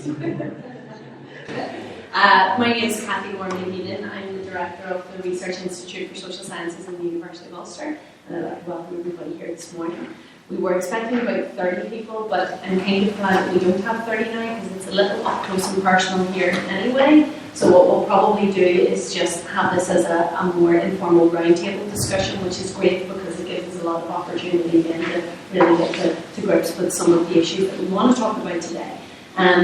My name is Cathy Morley-Heaton. I'm the Director of the Research Institute for Social Sciences in the University of Ulster, and I'd like to welcome everybody here this morning. We were expecting about 30 people, but I'm kind of glad we don't have 30 now because it's a little up close and personal here anyway. So what we'll probably do is just have this as a more informal roundtable discussion, which is great because it gives us a lot of opportunity again to really get to grips with some of the issues that we want to talk about today.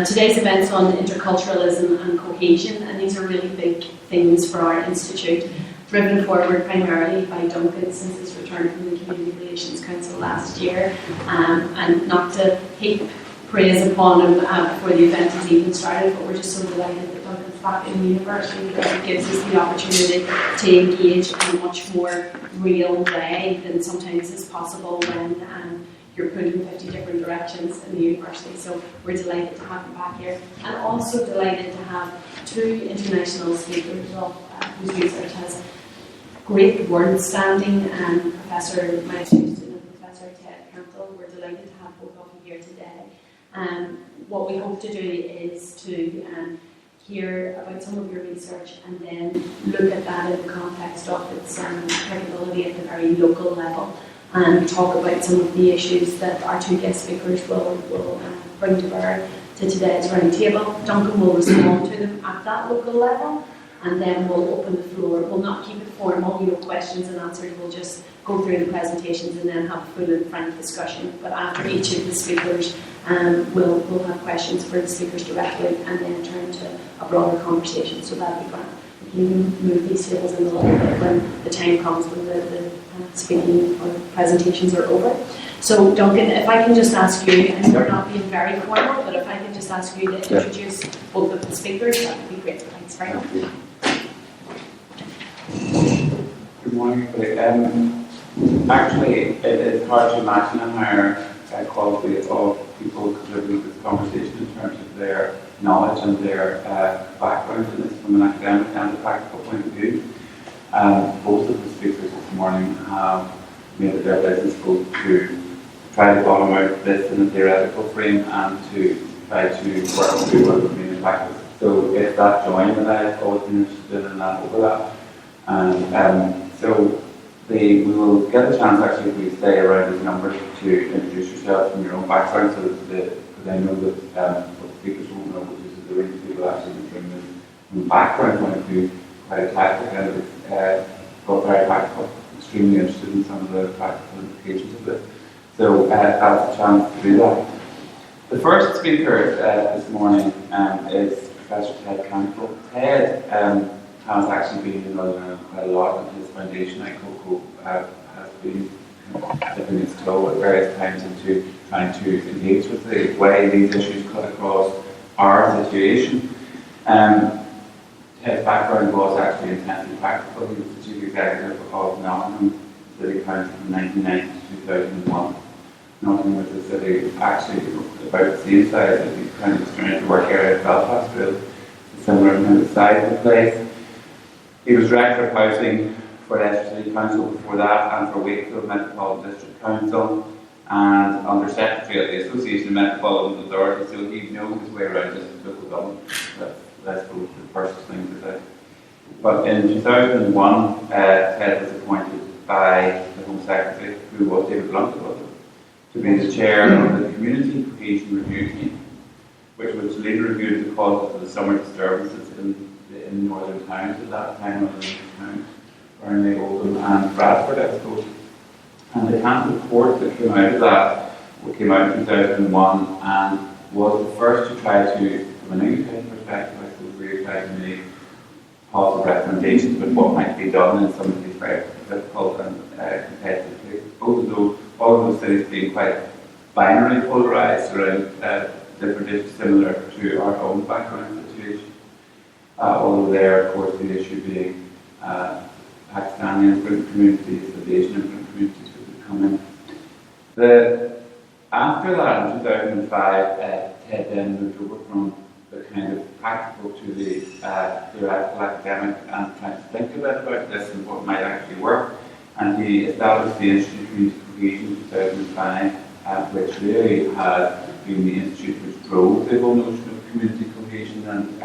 Today's event's on interculturalism and cohesion, and these are really big things for our institute, driven forward primarily by Duncan since his return from the Community Relations Council last year, and not to heap praise upon him before the event has even started, but we're just so delighted that Duncan's back in the university because it gives us the opportunity to engage in a much more real way than sometimes is possible when you're pulled in 50 different directions in the university. So we're delighted to have him back here, and also delighted to have two international speakers whose research has great word standing, Professor Mike Houston and Professor Ted Campbell. We're delighted to have both of you here today. What we hope to do is to hear about some of your research and then look at that in the context of its applicability at the very local level, and talk about some of the issues that our two guest speakers will bring to bear to today's roundtable. Duncan will respond to them at that local level, and then we'll open the floor. We'll not keep it formal, questions and answers. We'll just go through the presentations and then have a full and frank discussion. But after each of the speakers, we'll have questions for the speakers directly and then turn to a broader conversation. So that'll be grand. You can move these tables in a little bit when the time comes when the speaking or presentations are over. So Duncan, if I can just ask you, and we're not being very formal, but if I can just ask you to introduce both of the speakers, that would be great. Thanks very much. Good morning, everybody. Actually, it is hard to imagine a higher quality of people contributing to this conversation in terms of their knowledge and their background in this from an academic and a practical point of view. Both of the speakers this morning have made it their business both to try to bottom out this in a theoretical frame and to try to work through what it would mean in practice. So it's that join that I've always been interested in, that overlap. So we will get a chance actually if we stay around these numbers to introduce yourself from your own background, so that because I know that what the speakers won't know, which is the range of people actually from the background point of view, quite eclectic, and got very practical, extremely interested in some of the practical implications of this. So that's a chance to do that. The first speaker this morning is Professor Ted Campbell. Ted has actually been in Northern Ireland quite a lot, and his foundation, ICOCO, has been dipping its toe at various times into trying to engage with the way these issues cut across our situation. His background was actually intensely practical. He was the chief executive of Nottingham City Council from 1990 to 2001. Nottingham was a city actually about the same size as the kind of trying to work area of Belfast, really, similar kind of size of the place. He was director of housing for Leicester City Council before that, and for Wakefield Metropolitan District Council, and under secretary at the Association of Metropolitan Authorities, so he knows his way around just local government. That's the first thing to say. But in 2001, Ted was appointed by the Home Secretary, who was David Blunt, to be the chair of the Community Cohesion Review Team, which was later reviewed the causes of the summer disturbances in northern towns at that time, northern towns, Burnley, Oldham and Bradford, I suppose. And the camp report that came out of that came out in 2001 and was the first to try to, from an independent perspective, I suppose, really try to make positive recommendations about what might be done in some of these very difficult and competitive cases. All of those cities being quite binary polarised around different issues similar to our own background situation. Although there, of course, the issue being Pakistani immigrant communities, the Asian immigrant communities that would come in. After that, in 2005, Ted then moved over from the kind of practical to the theoretical academic and trying to think a bit about this and what might actually work. And he established the Institute of Community Cohesion in 2005, which really has been the institute which drove the whole notion of community cohesion and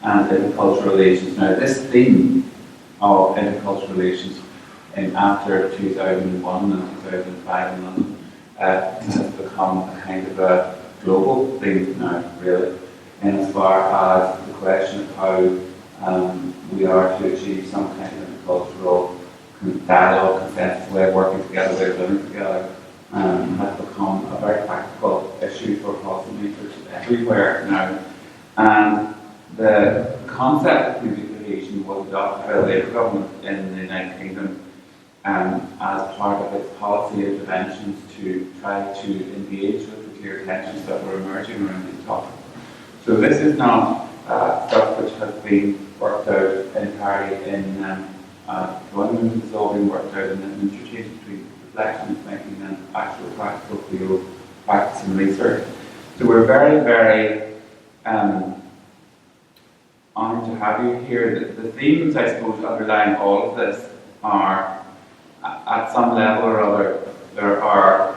intercultural relations. Now, this theme of intercultural relations after 2001 and 2005 in London has become a kind of a global theme now, really, in as far as the question of how we are to achieve some kind of intercultural dialogue, consensus, way of working together, way of living together, has become a very practical issue for policymakers everywhere now. And the concept of community cohesion was adopted by the Labour government in the United Kingdom as part of its policy interventions to try to engage with the clear tensions that were emerging around these topics. So this is not stuff which has been worked out entirely in government. It's all been worked out in an interchange between reflection, thinking, and actual practical field practice and research. So we're very, very honoured to have you here. The themes, I suppose, underlying all of this are, at some level or other, there are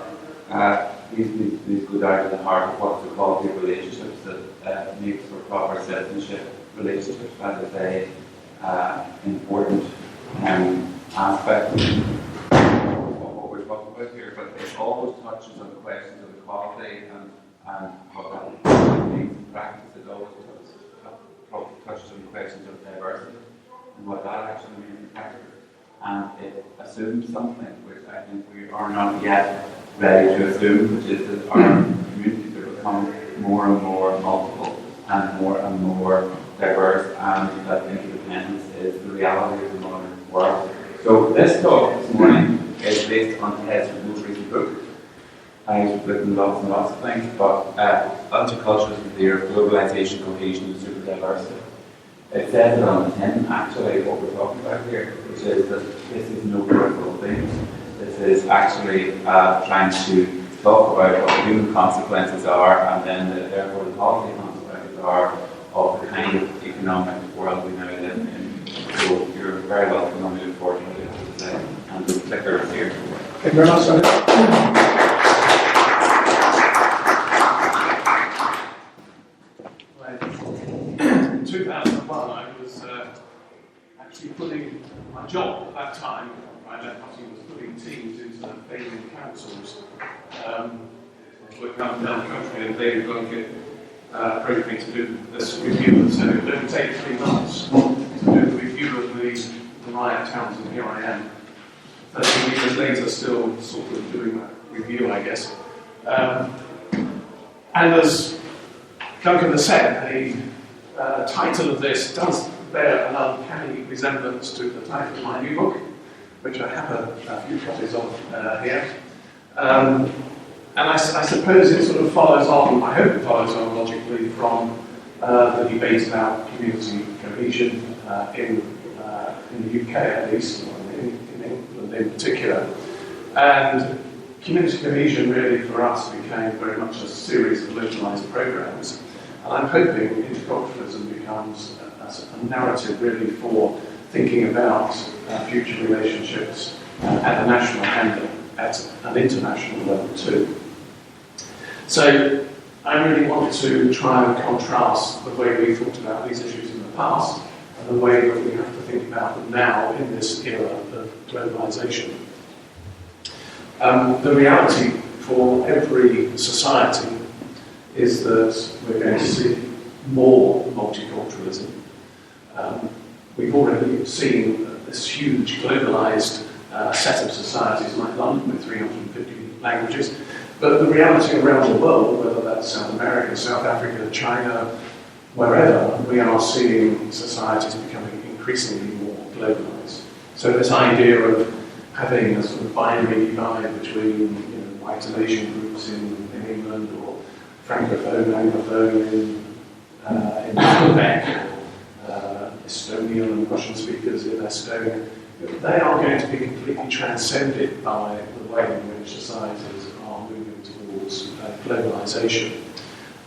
these go down to the heart of what's the quality of relationships that makes for proper citizenship relationships. That is a important aspect of what we're talking about here, but it always touches on the questions of equality and what that means in practice. It always touches on the questions of diversity and what that actually means in practice. And it assumes something which I think we are not yet ready to assume, which is that our communities are becoming more and more multiple and more diverse, and that interdependence is the reality of the modern world. So this talk this morning is based on Ted's most recent book. He's written lots and lots of things, but Interculturalism, the Year of Globalisation, Cohesion and Super Diversity. It says it on the tin, actually, what we're talking about here, which is that this is no peripheral thing. This is actually trying to talk about what the human consequences are, and then therefore the policy consequences are of the kind of economic world we now live in. So you're very welcome, and we look forward to what you have to say. And the clicker is here. Thank you very much, Simon. In 2001, I was actually putting my job at that time. I left Nottingham, was putting teams into failing councils. Working up and down the country, and they were going to get approached me to do this review, and said it would only take 3 months to do the review of the riot towns, and here I am. 13 years later, still sort of doing that review, I guess. And as Duncan has said, the title of this does bear an uncanny resemblance to the title of my new book, which I have a few copies of here. And I suppose it sort of follows on, I hope it follows on logically from the debate about community cohesion in the UK at least, or in England in particular. And community cohesion really for us became very much a series of localised programmes. And I'm hoping interculturalism becomes a narrative really for thinking about future relationships at the national and at an international level too. So I really want to try and contrast the way we thought about these issues in the past and the way that we have to think about them now in this era of globalisation. The reality for every society is that we're going to see more multiculturalism. We've already seen this huge globalised set of societies like London with 350 languages, but the reality around the world, whether that's South America, South Africa, China, wherever, we are seeing societies becoming increasingly more globalised. So this idea of having a sort of binary divide between white and Asian groups in England, or Francophone, Anglophone in Quebec, Estonian and Russian speakers in Estonia, they are going to be completely transcended by the way in which societies are moving towards globalisation.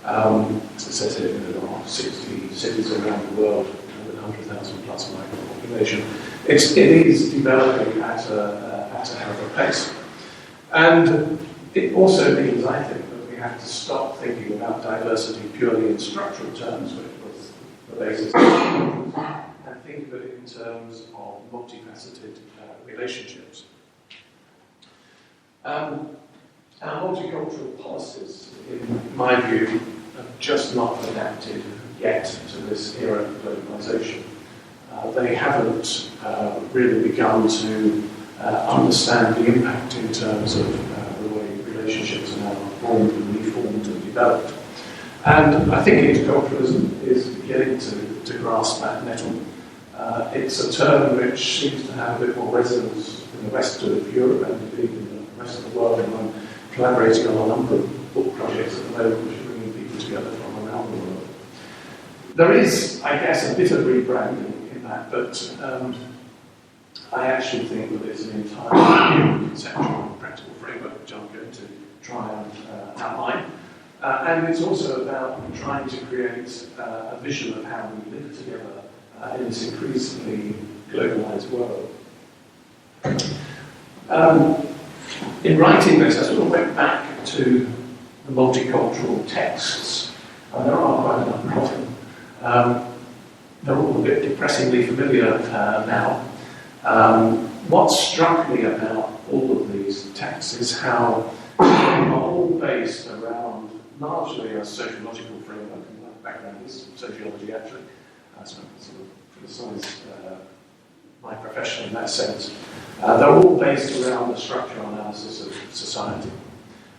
As it says here, there are 60 cities around the world with 100,000 plus migrant population. It is developing at a hell of a pace. And it also means, I think, that we have to stop thinking about diversity purely in structural terms, which was the basis of it, and think of it in terms of multifaceted relationships. Our multicultural policies, in my view, have just not adapted yet to this era of globalisation. They haven't really begun to understand the impact in terms of the way relationships are now formed and reformed and developed. And I think interculturalism is beginning to grasp that nettle. It's a term which seems to have a bit more resonance in the rest of Europe and indeed in the rest of the world. And I'm collaborating on a number of book projects at the moment which are bringing people together from around the world. There is, I guess, a bit of rebranding in that, but I actually think that it's an entirely new conceptual and practical framework which I'm going to try and outline. And it's also about trying to create a vision of how we live together in this increasingly globalised world. In writing this, I sort of went back to the multicultural texts, and there are quite a number of them. They're all a bit depressingly familiar now. What struck me about all of these texts is how they are all based around largely a sociological framework, and my background is sociology actually, so I sort of criticise my profession in that sense. They're all based around the structural analysis of society.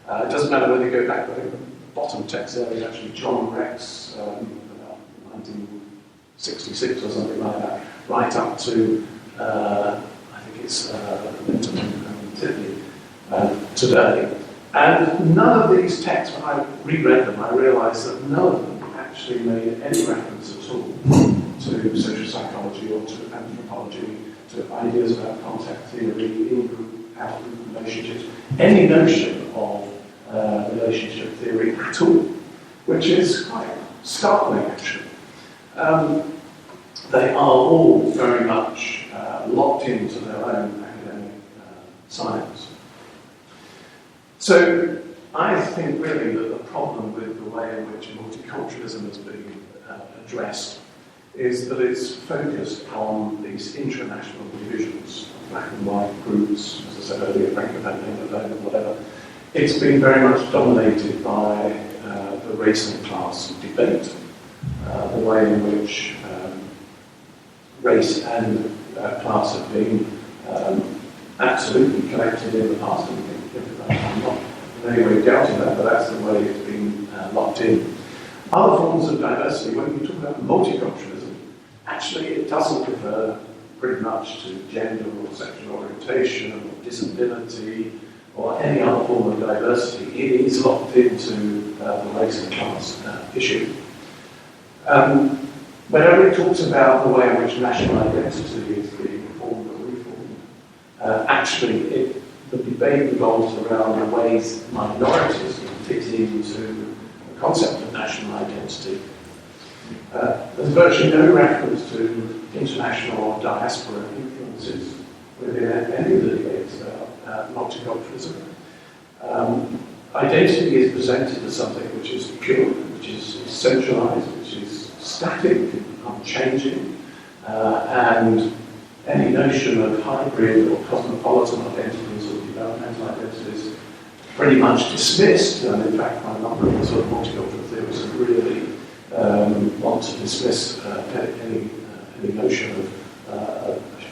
It doesn't matter whether you go back, but the bottom text there is actually John Rex, about 1966 or something like that, right up to, I think it's Linton and Titley today. And none of these texts, when I reread them, I realised that none of them actually made any reference at all to social psychology or to anthropology, to ideas about contact theory, in-group, out-group relationships, any notion of relationship theory at all, which is quite startling actually. They are all very much locked into their own academic science. So I think really that the problem with the way in which multiculturalism is being addressed is that it's focused on these intranational divisions, black and white groups, as I said earlier, Francophone, Anglophone, whatever. It's been very much dominated by the race and class debate, the way in which race and class have been absolutely connected in the past. I'm not in any way doubting that, but that's the way it's been locked in. Other forms of diversity, when you talk about multiculturalism, actually it doesn't refer pretty much to gender or sexual orientation or disability or any other form of diversity. It is locked into the race and class issue. Whenever it talks about the way in which national identity is being formed or reformed, actually the debate revolves around the ways minorities can fit into the concept of national identity. There's virtually no reference to international or diaspora influences within any of the debates about multiculturalism. Identity is presented as something which is pure, which is centralised, which is static, unchanging, and any notion of hybrid or cosmopolitan identities or developmental identities pretty much dismissed, and in fact quite a number of the sort of multicultural theorists really want to dismiss any notion of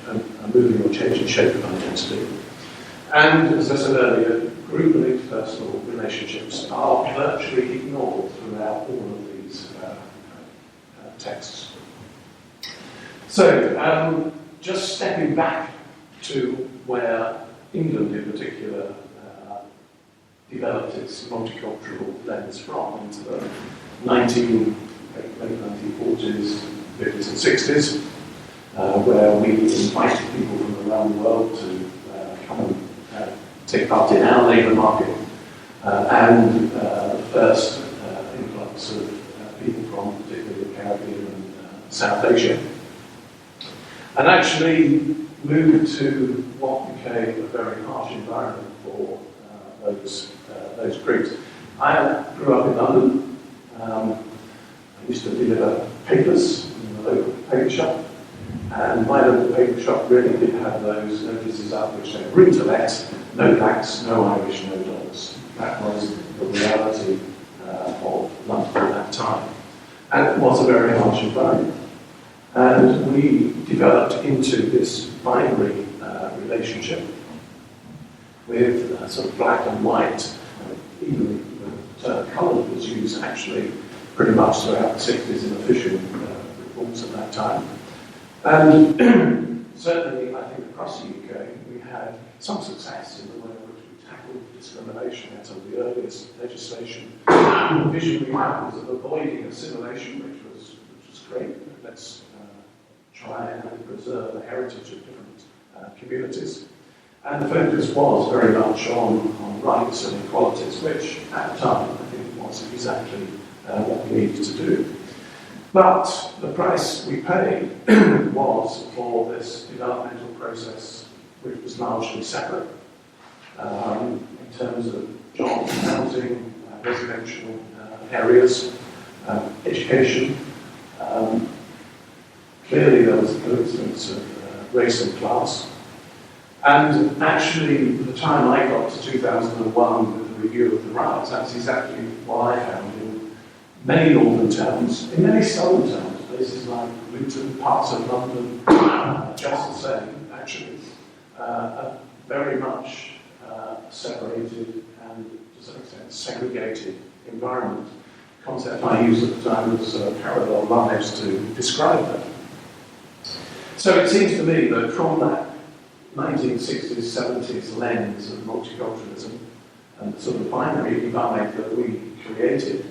a moving or changing shape of identity. And as I said earlier, group and interpersonal relationships are virtually ignored throughout all of these texts. So, just stepping back to where England in particular developed its multicultural lens from into the late 1940s, 50s and 60s, where we invited people from around the world to come and take part in our labour market, and the first influx of people from particularly the Caribbean and South Asia, and actually moved to what became a very harsh environment for those groups. I grew up in London. I used to deliver papers in the local paper shop, and my local paper shop really did have those notices up which said room to let, no blacks, no Irish, no dogs. That was the reality of London at that time. And it was a very harsh environment. And we developed into this binary relationship with sort of black and white. Even the term colour was used actually pretty much throughout the 60s in official reports at that time. And certainly, I think across the UK, we had some success in the way in which we tackled discrimination out of the earliest legislation. The vision we had was of avoiding assimilation, which was great. Let's try and preserve the heritage of different communities. And the focus was very much on rights and equalities, which at the time I think was exactly what we needed to do. But the price we paid was for this developmental process, which was largely separate in terms of jobs, housing, residential areas, education. Clearly there was a coincidence of race and class. And actually, by the time I got to 2001 with the review of the rights, that's exactly what I found in many northern towns, in many southern towns, places like Luton, parts of London, just the same, actually, very much separated and, to some extent, segregated environment. The concept I used at the time was parallel lives to describe that. So it seems to me that from that 1960s, 70s lens of multiculturalism and the sort of binary divide that we created,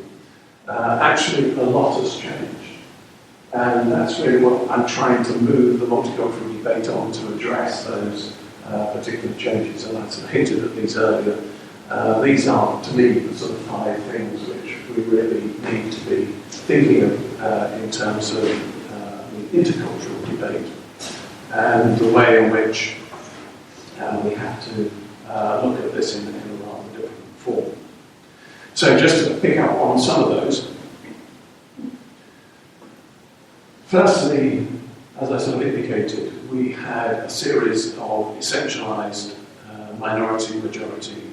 actually a lot has changed. And that's really what I'm trying to move the multicultural debate on, to address those particular changes. And I sort of hinted at these earlier. These are, to me, the sort of 5 things which we really need to be thinking of in terms of the intercultural debate and the way in which we have to look at this in a rather different form. So just to pick up on some of those. Firstly, as I sort of indicated, we had a series of essentialised minority-majority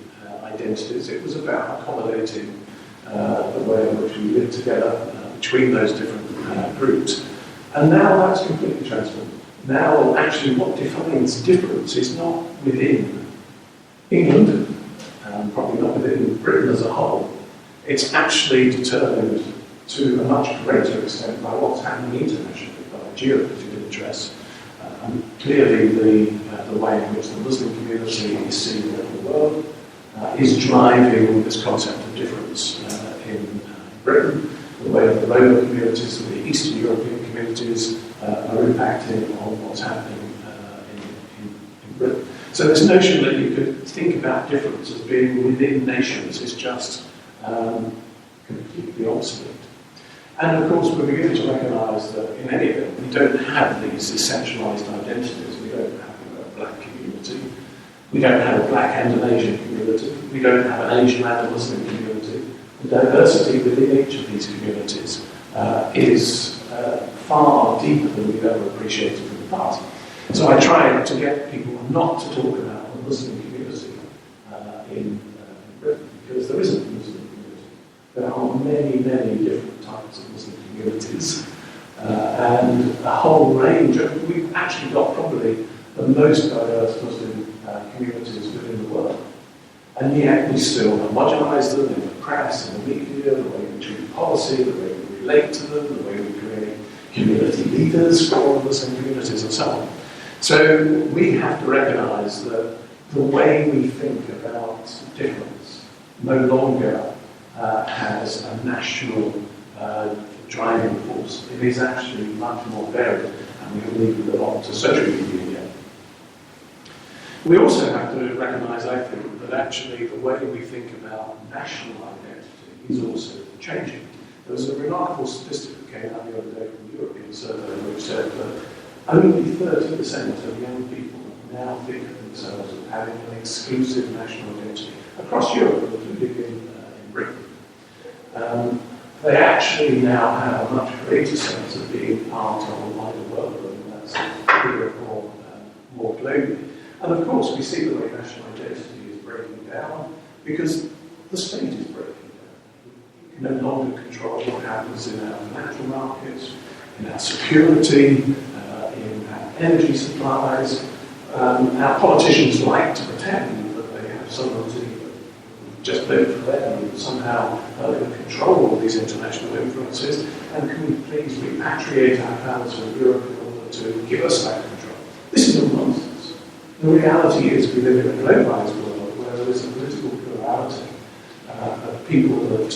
identities. It was about accommodating the way in which we live together between those different groups. And now that's completely transformed. Now, actually, what defines difference is not within England, and probably not within Britain as a whole. It's actually determined to a much greater extent by what's happening internationally, by geopolitical interests. Clearly, the way in which the Muslim community is seen around the world is driving this concept of difference in Britain. The way that the Roma communities and the Eastern European communities are impacting on what's happening in Britain. So this notion that you could think about difference as being within nations is just completely obsolete. And of course, we're beginning to recognise that in any event, we don't have these essentialised identities. We don't have a black community. We don't have a black and an Asian community. We don't have an Asian and a Muslim community. The diversity within each of these communities is far deeper than we've ever appreciated in the past. So I try to get people not to talk about the Muslim community in Britain, because there isn't a Muslim community. There are many, many different types of Muslim communities, and a whole range of, we've actually got probably the most diverse Muslim communities within the world. And yet we still homogenise them in the press, in the media, the way we treat policy, the way we relate to them, the way we create community leaders for Muslim communities and so on. So we have to recognise that the way we think about difference no longer has a national driving force. It is actually much more varied, and we have leave a lot to social media yet. We also have to recognise, I think, that actually the way we think about national identity is also changing. There was a remarkable statistic that came out the other day from the European survey which said that only 30% of young people now think of themselves as having an exclusive national identity across Europe, including in Britain. they actually now have a much greater sense of being part of a wider world, and that's bigger more globally. And of course, we see the way national identity is breaking down because the state is breaking down. We can no longer control what happens in our financial markets, in our security, in our energy supplies. Our politicians like to pretend that they have sovereignty, just vote for them, and somehow control all these international influences, and can we please repatriate our powers from Europe in order to give us that control? This is all nonsense. The reality is we live in a globalized world where there is a political plurality of people that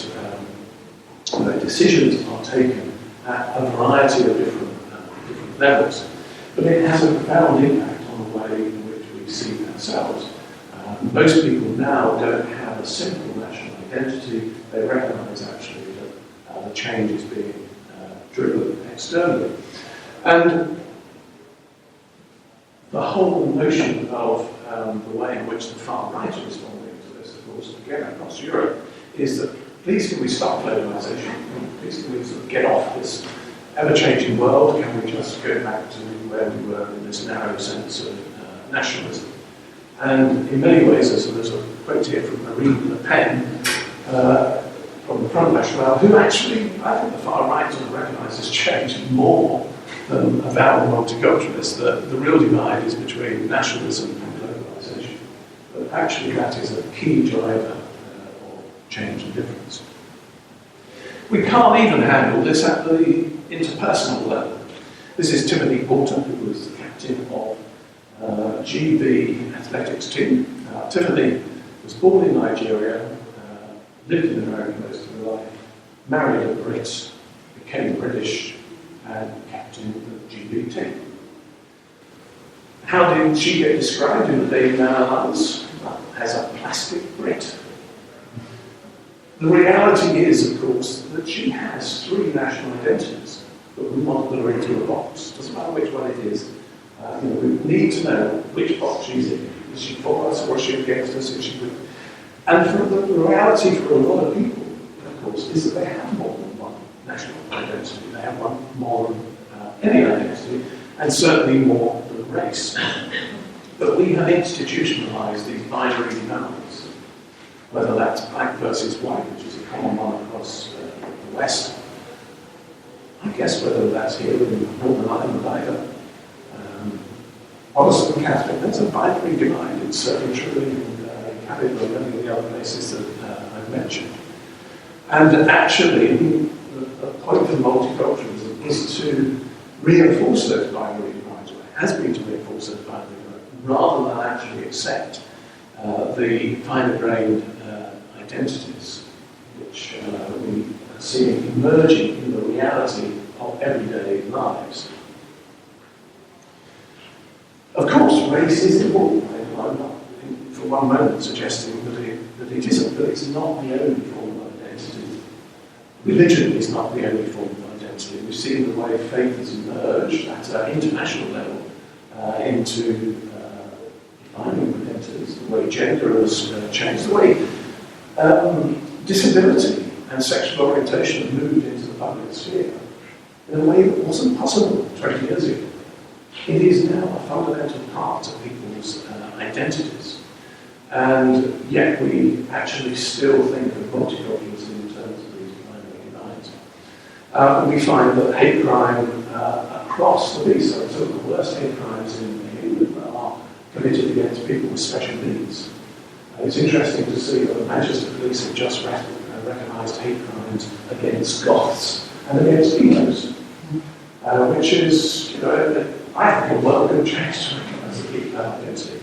where decisions are taken at a variety of different levels. But it has a profound impact on the way in which we see ourselves. Most people now don't have a simple national identity. They recognise actually that the change is being driven externally. And the whole notion of the way in which the far right are responding to this, of course, again across Europe, is that please can we stop globalisation? Please can we sort of get off this ever-changing world? Can we just go back to where we were in this narrow sense of nationalism? And in many ways, there's a quote here from Marine Le Pen from the Front National, who actually, I think the far right sort of recognises change more than about multiculturalists. The real divide is between nationalism and globalisation. But actually, that is a key driver of change and difference. We can't even handle this at the interpersonal level. This is Timothy Porter, who was the captain of GB athletics team. Timothy was born in Nigeria, lived in America most of her life, married a Brit, became British, and captain of the GB team. How did she get described in the Daily Mail as a plastic Brit? The reality is, of course, that she has three national identities, but we want to put her into a box. Doesn't matter which one it is. We need to know which box she's in. Is she for us or is she against us? Is she with? And for the reality for a lot of people, of course, is that they have more than one national identity. They have one more than any identity, and certainly more than race. But we have institutionalised these binary demands, whether that's black versus white, which is a common one across the West. I guess whether that's here in Northern Ireland either. Protestant and Catholic, there's a binary divide. It's certainly true in Canada and many of the other places that I've mentioned. And actually, the point of multiculturalism is to reinforce those binary divides, or it has been to reinforce those binary divides, rather than actually accept the finer-grained identities which we are seeing emerging in the reality of everyday lives. Of course, race is important. I'm not for one moment suggesting that it isn't, but it's not the only form of identity. Religion is not the only form of identity. We've seen the way faith has emerged at an international level into defining identities, the way gender has changed, the way disability and sexual orientation have moved into the public sphere in a way that wasn't possible 20 years ago. It is now a fundamental part of people's identities. And yet we actually still think of multiculturalism in terms of these binary divides. We find that hate crime across the piece, so some of the worst hate crimes in England are committed against people with special needs. It's interesting to see that the Manchester police have just recognised hate crimes against Goths and against emos, which is, I think a welcome change to recognise the people identity.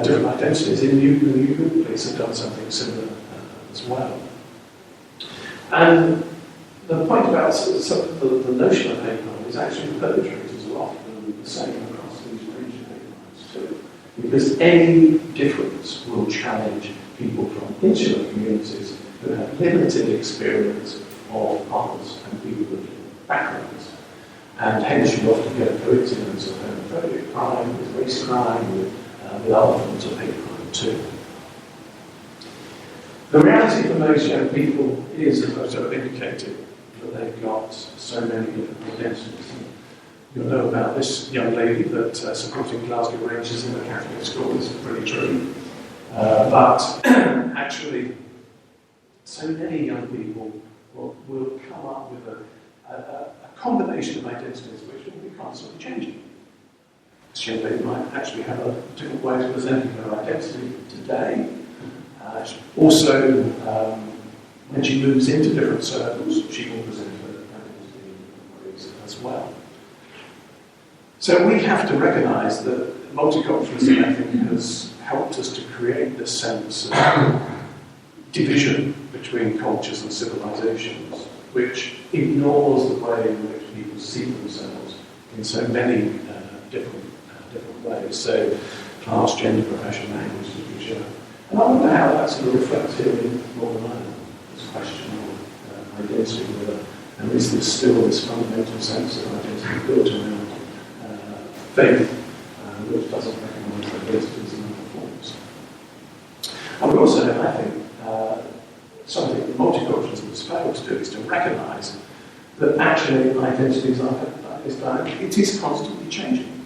Different identities in the New police have done something similar as well. And the point about the notion of hate crime is actually the perpetrators are often the same across these range of hate crimes too. Because any difference will challenge people from insular communities who have limited experience of others and people with different backgrounds. And hence you often get a coincidence of homophobic crime, with race crime, with other forms of hate crime too. The reality for most young people is, as I've sort of indicated, that they've got so many different identities. You'll know about this young lady that supporting Glasgow Rangers in the Catholic school is pretty true. But actually, so many young people will come up with a combination of identities which will be constantly changing. This young lady might actually have a different way of presenting her identity today. Also, when she moves into different circles, she will present her identity in different ways as well. So we have to recognise that multiculturalism, I think, has helped us to create this sense of division between cultures and civilizations, which ignores the way in which people see themselves in so many different ways. So, class, gender, profession, language, literature. And I wonder how that sort of reflects here in Northern Ireland, this question of identity, and is there still this fundamental sense of identity built around faith, which doesn't recognise identities in other forms. And we also, I think, something that multiculturalism has failed to do is to recognise that actually identities are, it is constantly changing.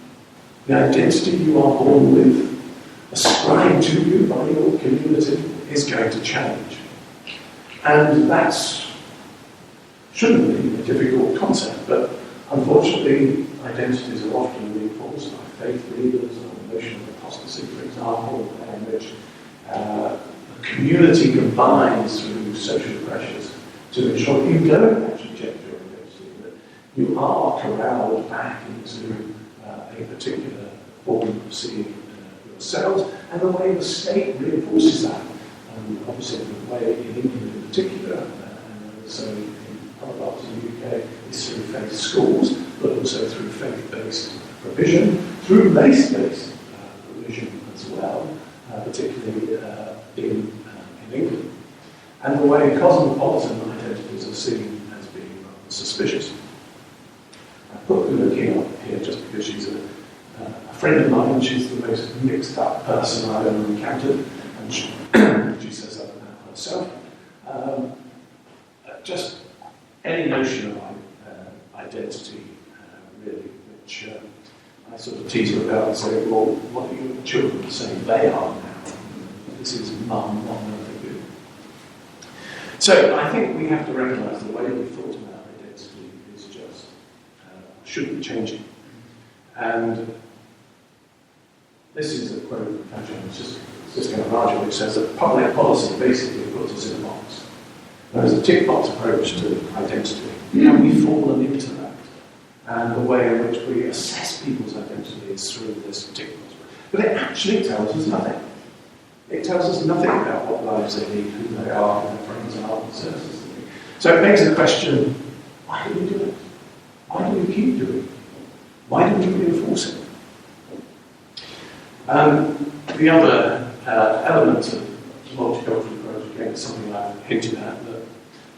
The identity you are born with, ascribed to you by your community, is going to change. And that shouldn't be a difficult concept, but unfortunately identities are often reinforced by faith leaders or the notion of apostasy, for example, in which the community combines through social pressures to ensure that you don't actually change your identity, that you are corralled back into a particular form of seeing yourselves, and the way the state reinforces that. Obviously, the way in England in particular, and so in other parts of the UK, is through faith schools, but also through faith-based provision, through race-based provision as well, particularly in England. And the way cosmopolitan identities are seen as being rather suspicious. I put Looking up here just because she's a friend of mine. She's the most mixed up person I've ever encountered, and she says that about herself. Just any notion of identity, really, which I sort of tease her about and say, well, what are your children saying they are now? This is mum, not nothing good. So I think we have to recognise the way we thought about identity is just should be changing. And this is a quote from Thatcher, it's just going to margin, which says that public policy basically puts us in a box. There is a tick box approach to identity, and we've fallen into that. And the way in which we assess people's identity is through this tick box. But it actually tells us nothing. It tells us nothing about what lives they lead, who they are, who their friends are, and services they need. So it begs the question, why do we do it? Why do we keep doing it? Why do we reinforce it? The other element of multicultural approach, again, is something I've hinted at, that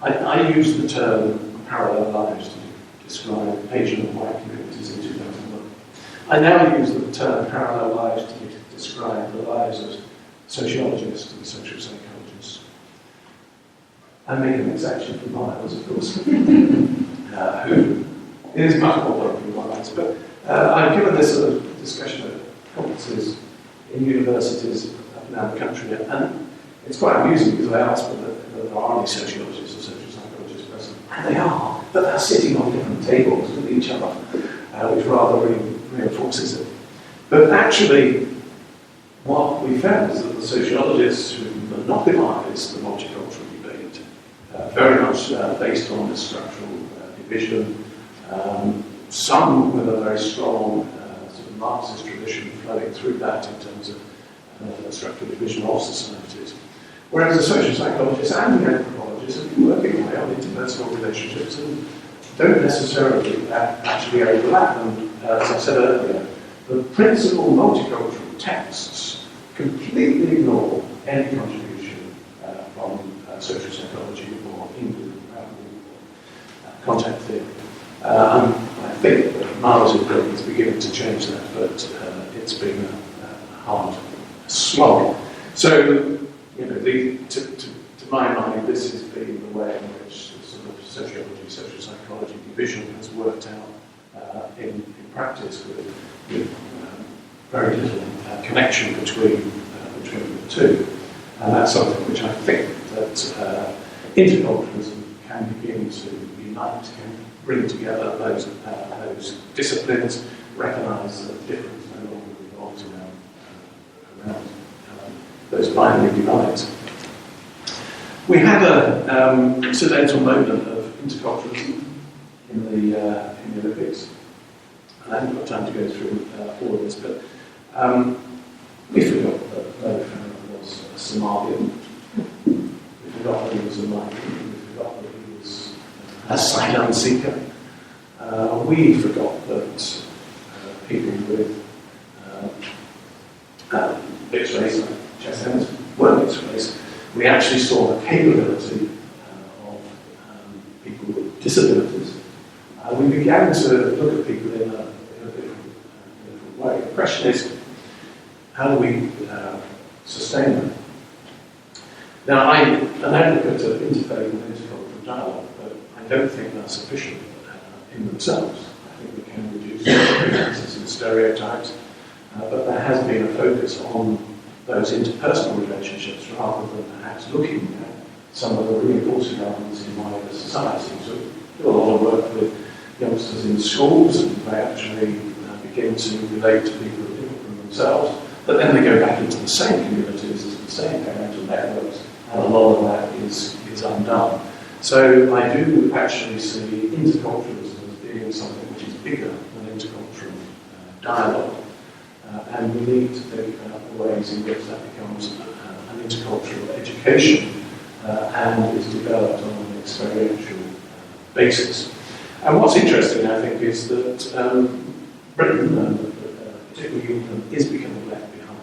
I use the term parallel lives to describe Asian and white communities in 2001. I now use the term parallel lives to describe the lives of sociologists and social psychologists. I make an exception for Miles, of course, who is much more open than Miles, but I've given this sort of discussion at conferences in universities up and down the country, and it's quite amusing because I ask whether there are any sociologists or social psychologists present, and they are, but they're sitting on different tables with each other, which rather reinforces it. But actually, what we found is that the sociologists who monopolise the multicultural debate, very much based on the structural division, some with a very strong sort of Marxist tradition flowing through that in terms of structural division of societies. Whereas the social psychologists and the anthropologists have been working away on interpersonal relationships and don't necessarily actually overlap. And as I said earlier, the principal multicultural texts completely ignore any contribution from social psychology or England or contact theory. I think that Miles' book is beginning to change that, but it's been a hard slog. So, to has worked out in practice with very little connection between the two. And that's something which I think that interculturalism can begin to unite, can bring together those disciplines, recognise that difference no longer revolves around those binary divides. We had an incidental moment of interculturalism in the Olympics. And I haven't got time to go through all of this, but we forgot that Mo Farah was a Somalian. We forgot that he was a migrant. We forgot that he was a asylum seeker. We forgot that people with mixed race, like chest ends, weren't mixed race. We actually saw the capability of people with disabilities. We began to look at people in a different way. The question is, how do we sustain that? Now, I'm an advocate of interfaith and intercultural dialogue, but I don't think that's sufficient in themselves. I think we can reduce prejudices and stereotypes, but there has been a focus on those interpersonal relationships rather than perhaps looking at some of the reinforcing elements in wider society. So we do a lot of work with youngsters in schools, and they actually begin to relate to people who are different from themselves, but then they go back into the same communities as the same parental networks, and a lot of that is undone. So I do actually see interculturalism as being something which is bigger than intercultural dialogue. And we need to think about the ways in which that becomes an intercultural education and is developed on an experiential basis. And what's interesting, I think, is that Britain, and particularly England, is becoming left behind.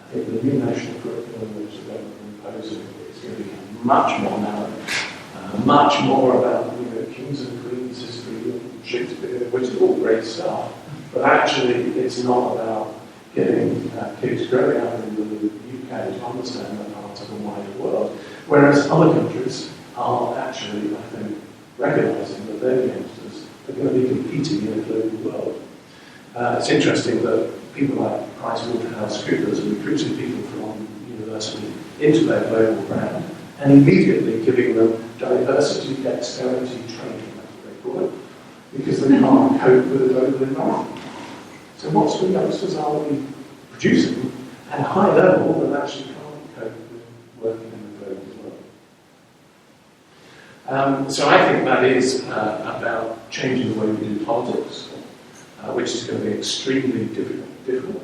I think the new national curriculum which the government are imposing is going to become much more narrow, much more about kings and queens history, Shakespeare, which is all great stuff. But actually, it's not about getting kids growing up in the UK to understand that part of the wider world, whereas other countries are actually, I think, recognising that their youngsters are going to be competing in a global world. It's interesting that people like PricewaterhouseCoopers are recruiting people from university into their global brand and immediately giving them diversity, dexterity training, that's what they call it, because they can't cope with a global environment. So what sort of youngsters are we producing at a high level that actually can't cope with working in the global world? So I think that is about changing the way we do politics, which is going to be extremely difficult.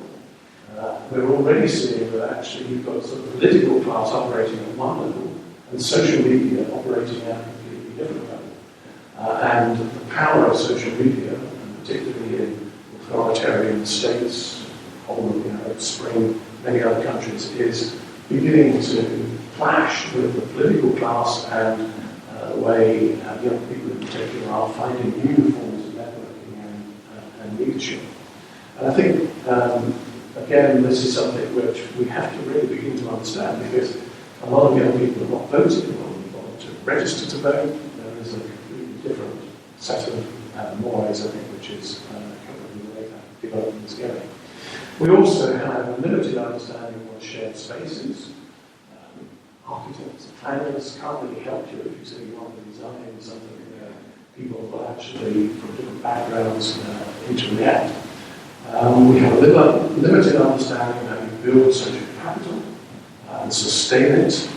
We're already seeing that actually you've got a sort of political class operating at one level and social media operating at a completely different level. And the power of social media, and particularly in authoritarian states, Holland, Spring, many other countries, is beginning to clash with the political class and the way young people in particular are finding new forms of networking and leadership. And I think, again, this is something which we have to really begin to understand, because a lot of young people are not voting, or not to register to vote. There is a completely different set of mores, I think, which is the way that development is going. We also have a limited understanding of what shared spaces. Architects and planners can't really help you if you say you want to design something where people will actually, from different backgrounds, interact. We have a limited understanding of how you build social capital and sustain it,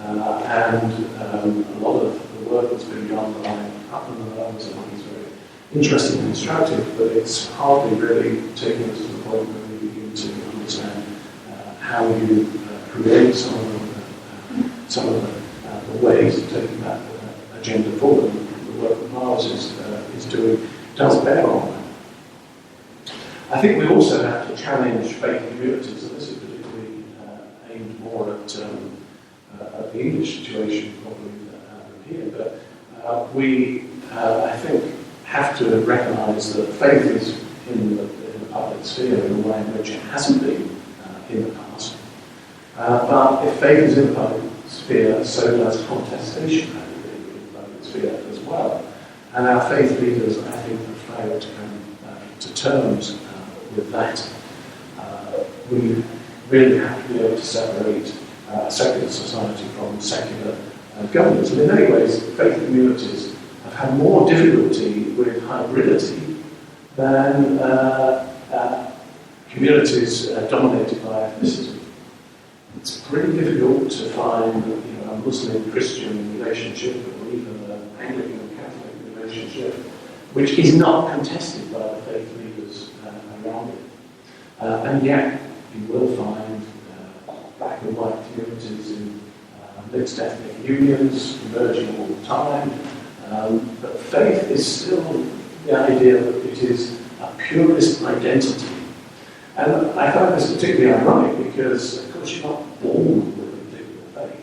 and a lot of the work that's been done by Putnam and others I think is very interesting and instructive, but it's hardly really taking us to the point where we begin to understand how you create some of the ways of taking that agenda forward. The work that Miles is doing does bear on that. I think we also have to challenge faith communities, and this is particularly aimed more at the English situation probably than here, but we, I think, have to recognise that faith is in the public sphere in a way in which it hasn't been in the past. But if faith is in the public sphere, so does contestation have to be in the public sphere as well. And our faith leaders, I think, have failed to come to terms with that. We really have to be able to separate secular society from secular governments. And in many ways, faith communities have had more difficulty with hybridity than communities dominated by ethnicity. It's pretty difficult to find a Muslim-Christian relationship or even an Anglican-Catholic relationship which is not contested by the faith leaders around it. And yet, you will find black and white communities in mixed ethnic unions emerging all the time. But faith is still the idea that it is a purist identity. And I find this particularly ironic because, of course, you're not born with a particular faith.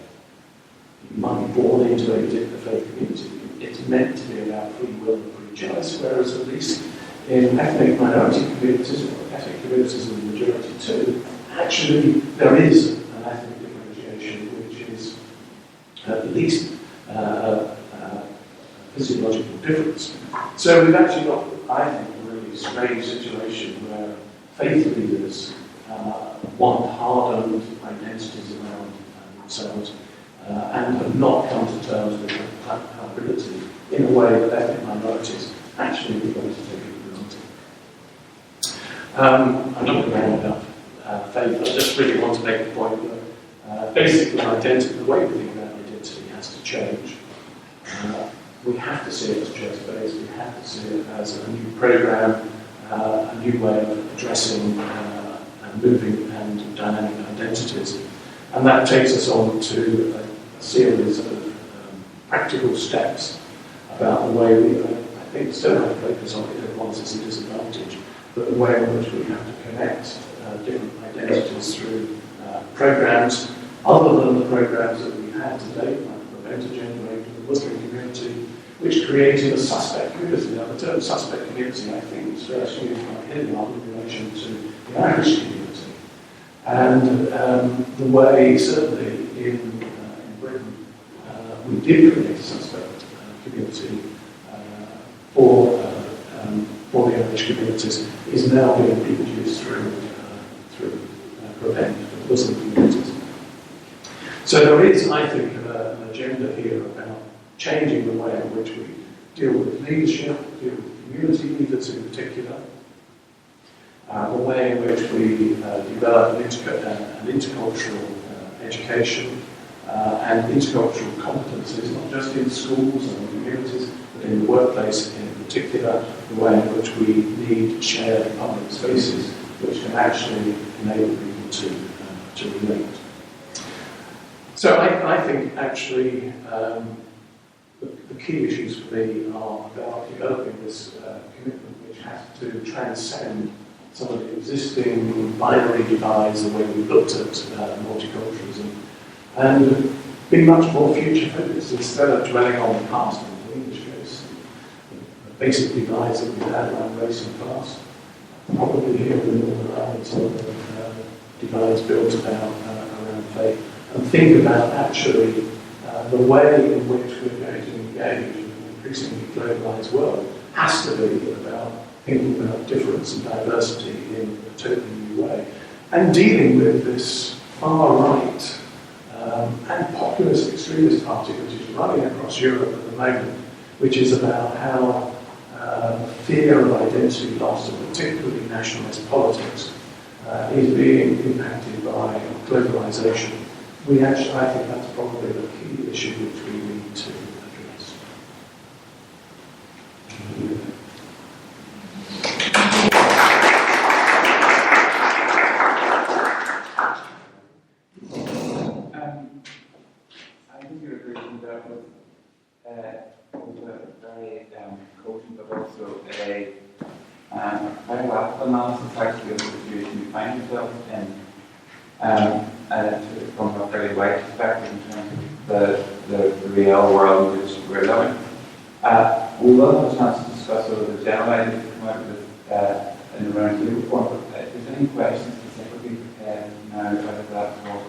You might be born into a particular faith community. It's meant to be about free will and free choice, whereas at least in ethnic minority communities, or ethnic communities in the majority too, actually there is an ethnic differentiation which is at least a physiological difference. So we've actually got, I think, a really strange situation where faith leaders want hardened identities around themselves and have not come to terms with hybridity in a way that ethnic minorities actually would like to take it for granted. I'm not going to go on about faith. I just really want to make the point that basically identity, the way we think about identity has to change. We have to see it as choice-based. We have to see it as a new program, a new way of addressing and moving and dynamic identities. And that takes us on to a series of practical steps about the way we, I think, still have to focus on inequalities and disadvantage, but the way in which we have to connect different identities through programs other than the programs that we've had to date, like the Prevent Agenda, the Muslim community, which created a suspect community. Now, the term suspect community, I think, was first used by Hilliard in relation to the Irish community. And the way, certainly in Britain, we did create a suspect community for the Irish communities is now being reproduced through Prevent for the Muslim communities. So there is, I think, an agenda here about changing the way in which we deal with leadership, deal with community leaders in particular, the way in which we develop an intercultural education and intercultural competencies, not just in schools and communities, but in the workplace in particular, the way in which we need shared public spaces which can actually enable people to relate. So I think actually the key issues for me are about developing this commitment which has to transcend some of the existing binary divides, the way we looked at multiculturalism, and be much more future focused instead of dwelling on the past in the English case. The basic divides that we've had around race and class, probably here in the Northern Ireland, some of the divides built around faith, and think about actually the way in which we're going to engage in an increasingly globalized world has to be about thinking about difference and diversity in a totally new way, and dealing with this far-right and populist extremist party which is running across Europe at the moment, which is about how fear of identity loss, and particularly nationalist politics, is being impacted by globalization. I think that's probably the key issue which we need to address. I think you're agreeing that with a very cogent but also a very laughable analysis actually of the situation you find yourself in. From a very wide perspective in terms of the real world in which we're living. We will have a chance to discuss over the general ideas that come out of this in the round table form, but if there's any questions specifically now about that talk,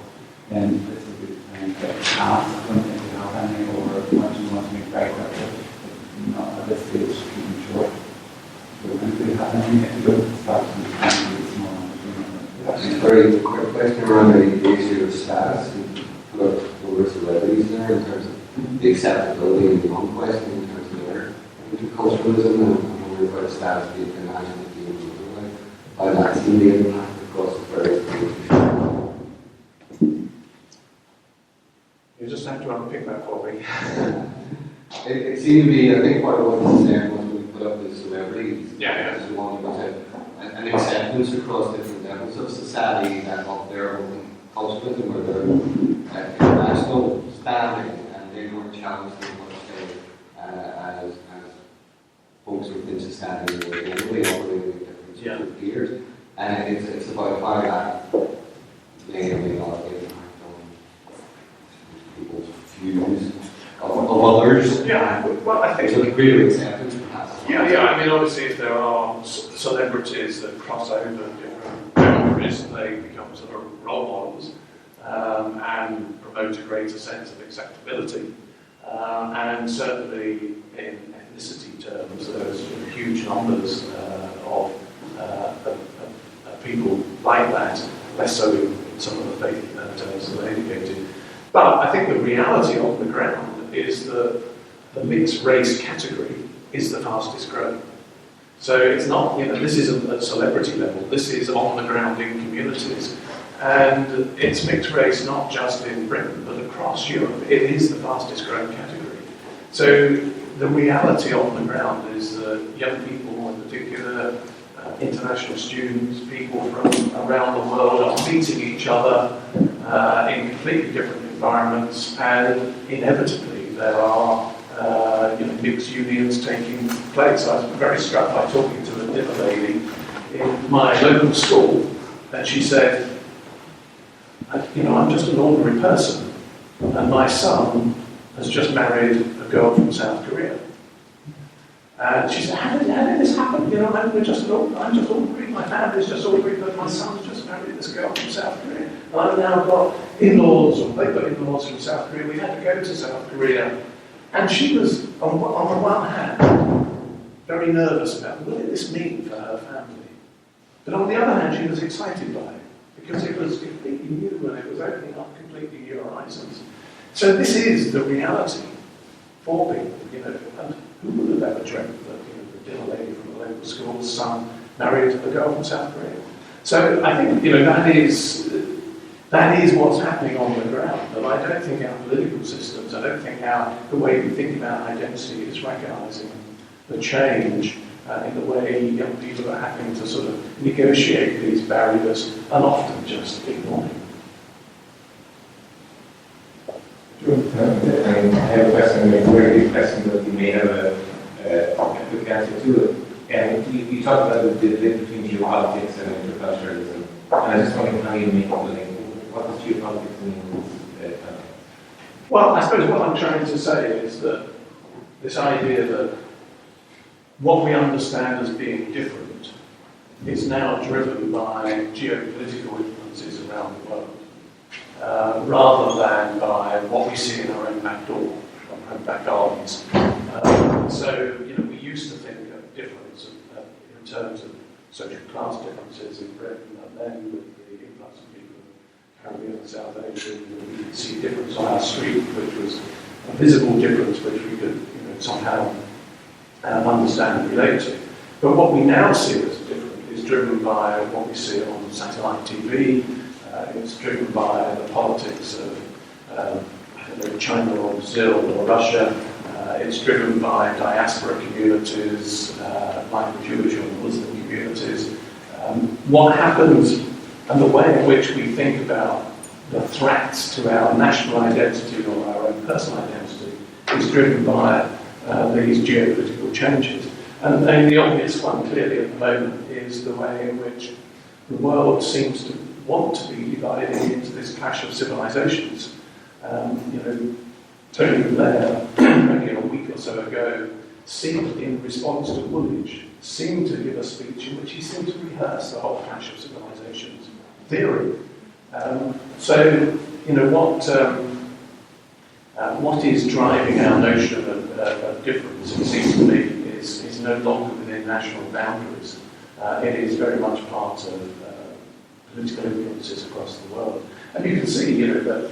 then this is a good time to ask them if you have any, or what you want to make very quickly. Not at this stage. we have any stats and Actually, a very quick question around the issue of status. Look, over celebrities there in terms of the acceptability and the one question in terms of their interculturalism and wonder about status being financial and being like how that's in the impact across the various countries. You just have to unpick that for me. It seemed to be, I think, part of what was saying was we put up with celebrities. Yeah. We wanted an acceptance across different levels of society that of their own culturalism or their international standing, and they weren't challenged as much as folks within society were generally operating with different sorts of peers. And it's about how that may or may not impact on people's views of others. Yeah, well, I think so the greater acceptance perhaps. Yeah, I mean, obviously, if there are celebrities that cross over different boundaries, they become sort of role models and promote a greater sense of acceptability. And certainly, in ethnicity terms, there's huge numbers of people like that, less so in some of the faith terms that I indicated. But I think the reality on the ground is that the mixed race category is the fastest growing. So it's not, this isn't at celebrity level, this is on the ground in communities. And it's mixed race not just in Britain, but across Europe. It is the fastest growing category. So the reality on the ground is that young people, in particular, international students, people from around the world are meeting each other in completely different environments, and inevitably there are mixed unions taking place. I was very struck by talking to a dinner lady in my local school, and she said, I'm just an ordinary person, and my son has just married a girl from South Korea. And she said, how did this happen? I'm just ordinary, my family's just ordinary, but my son's just married this girl from South Korea. And I've now got in-laws, or they've got in-laws from South Korea. We had to go to South Korea. And she was, on the one hand, very nervous about what did this mean for her family. But on the other hand, she was excited by it, because it was completely new and it was opening up completely new horizons. So this is the reality for people, and who would have ever dreamt that the dinner lady from the local school's son married a girl from South Korea. So I think that is what's happening on the ground, and I don't think our political systems, I don't think the way we think about identity is recognising the change in the way young people are having to sort of negotiate these barriers and often just ignore them. I have a question, a very big question that you may have a quick answer to it. And you talked about the link between geopolitics and interculturalism, and I just wondering how you make the link. What does geopolitics mean in this country? Well, I suppose what I'm trying to say is that this idea that what we understand as being different is now driven by geopolitical influences around the world, rather than by what we see in our own back door, our own back gardens. So, we used to think of difference in terms of social class differences in Britain, and then with the influx of people in Caribbean and South Asia, we could see difference on our street, which was a visible difference which we could somehow understand and relate to. But what we now see as different is driven by what we see on satellite TV. It's driven by the politics of China or Brazil or Russia. It's driven by diaspora communities, like the Jewish or Muslim communities. What happens and the way in which we think about the threats to our national identity or our own personal identity is driven by these geopolitical changes. And the obvious one clearly at the moment is the way in which the world seems to want to be divided into this clash of civilizations. Tony Blair, only a week or so ago, seemed, in response to Woolwich, to give a speech in which he seemed to rehearse the whole clash of civilizations theory. What is driving our notion of difference, it seems to me, is no longer within any national boundaries. It is very much part of political influences across the world. And you can see, that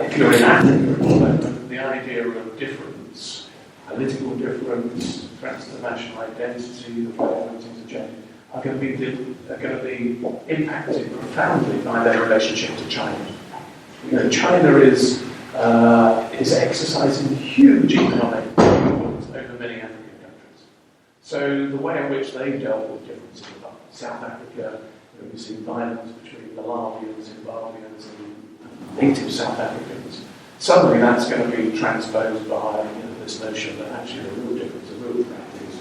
if you're in Africa at the moment, the idea of difference, political difference, threats to national identity, the way everything's changed, are going to be impacted profoundly by their relationship to China. China is exercising huge economic influence over many African countries. So the way in which they dealt with differences, like South Africa, we see violence between Malawians, Zimbabweans, and native South Africans. Suddenly that's going to be transposed by this notion that actually the real difference, the real threat is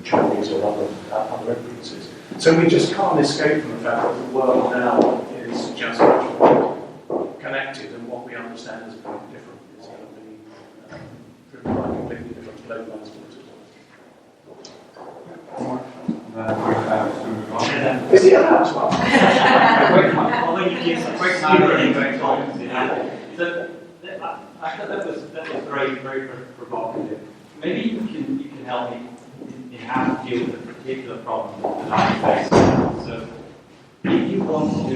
Chinese or other influences. So we just can't escape from the fact that the world now is just much more connected, and what we understand as being different is going to be driven by completely different globalized forces. Is he allowed to ask? Although you give some quick summary, very talks, So I thought that was very, very provocative. Maybe you can help me in how to deal with a particular problem that I'm facing. So if you want to,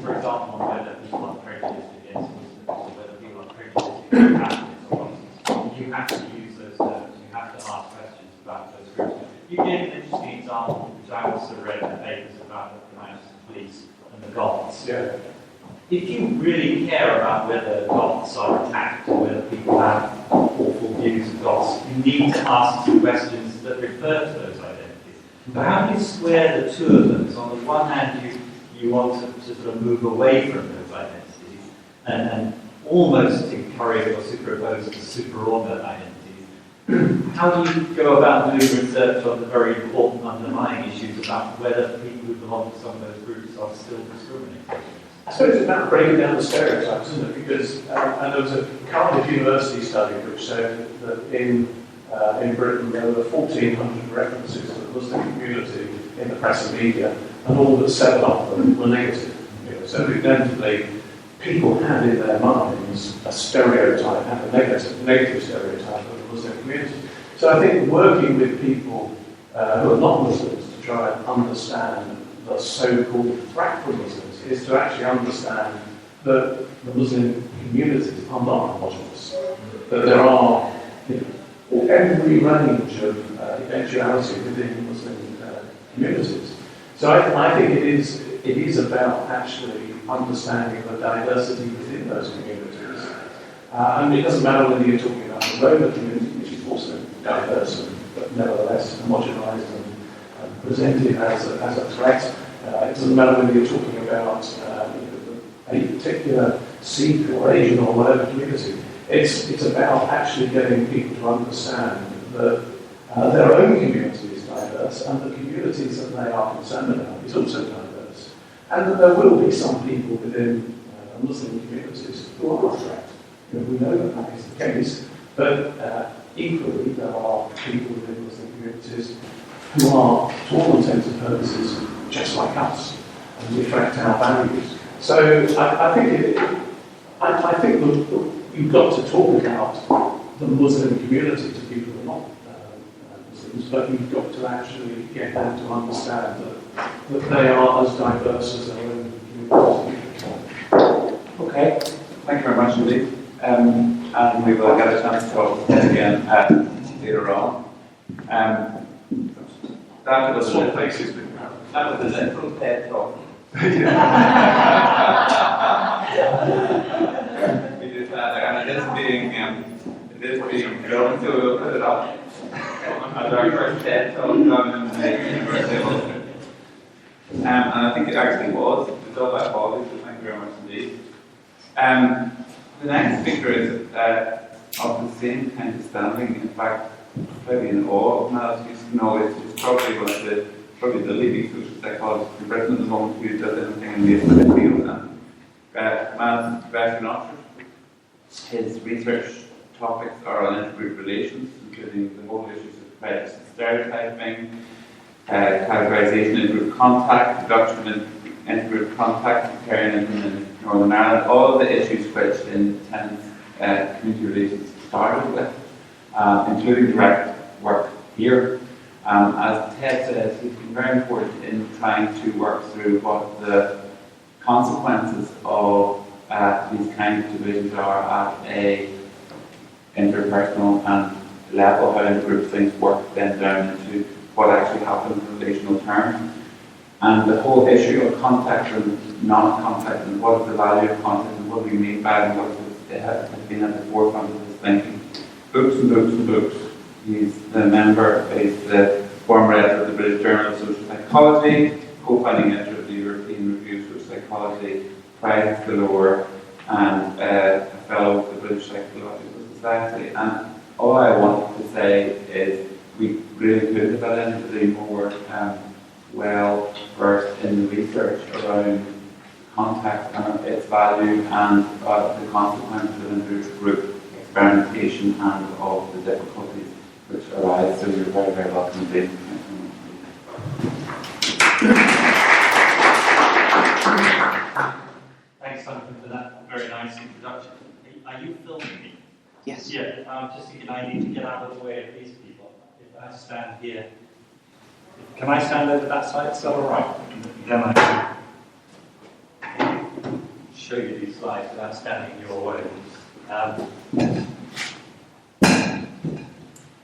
for example, on whether people are prejudiced against Muslims or whether people are prejudiced against Catholics or Protestants, you have to use those terms. You have to ask questions about those groups. You gave an interesting example, which I also read in the papers about the Manchester police and the Goths. Yeah. If you really care about whether Goths are attacked or whether people have awful views of Goths, you need to ask some questions that refer to those identities. But how do you square the two of them? So on the one hand, you want to sort of move away from those identities and almost encourage or superimpose the superordinate identities. How do you go about doing research on the very important underlying issues about whether people who belong to some of those groups are still discriminated? I suppose it's about breaking down the stereotypes, isn't it? Because, and there was a Cardiff University study which showed that in Britain there were 1,400 references to the Muslim community in the press and media, and all but 7 of them were negative. So evidently, people had in their minds a stereotype, had a negative stereotype of the Muslim community. So I think working with people who are not Muslims to try and understand the so-called threat from Muslims is to actually understand that the Muslim communities are not homogenous. That there are every range of eventuality within Muslim communities. So I think it is about actually understanding the diversity within those communities. And it doesn't matter whether you're talking about the Roma community, which is also diverse but nevertheless homogenized and presented as a threat. It doesn't matter whether you're talking about a particular Sikh or Asian or whatever community. It's about actually getting people to understand that their own community is diverse and the communities that they are concerned about is also diverse. And that there will be some people within Muslim communities who are a threat. We know that is the case, but equally there are people within Muslim communities who are, to all intents and purposes, just like us, and reflect our values. So I think you've got to talk about the Muslim community to people who are not Muslims, but you've got to actually get them to understand that they are as diverse as their own communities. Okay, thank you very much indeed. And we will get a chance to talk again later on. That was a literal TED talk. We did that, and it is being filmed, so we'll put it up as our first TED talk done in the University of Ulster. And I think it actually was. It was all by Holly, so thank you very much indeed. The next speaker is of the same kind of standing, in fact, probably in awe of Miles. You know, it's probably one of the leading social psychologists in Britain at the moment who does anything in the aesthetic field. Miles is very knowledgeable. His research topics are on intergroup relations, including the whole issues of prejudice and stereotyping, categorization in group contact, reduction in intergroup contact, Unitarianism in Northern Ireland, all of the issues which intense community relations started with, including direct work here. As Ted says, it's been very important in trying to work through what the consequences of these kind of divisions are at a interpersonal and level, how intergroup things work then down into what actually happens in relational terms. And the whole issue of contact and non-contact, and what is the value of contact, and what do we mean by it, and what is it, has been at the forefront of his thinking. Books and books and books. He's the member, he's the former editor of the British Journal of Social Psychology, co-founding editor of the European Review of Social Psychology, prizes galore, and a fellow of the British Psychological Society. And all I wanted to say is we really could have got anybody more well-versed in the research around contact and its value and the consequences of intergroup experimentation and of the difficulties which arise. So you're very, very welcome indeed. Thanks, Duncan, for that very nice introduction. Are you filming me? Yes. Yeah, I'm just thinking I need to get out of the way of these people. If I stand here, can I stand over that side? Is that all right? Then I can show you these slides without standing in your way.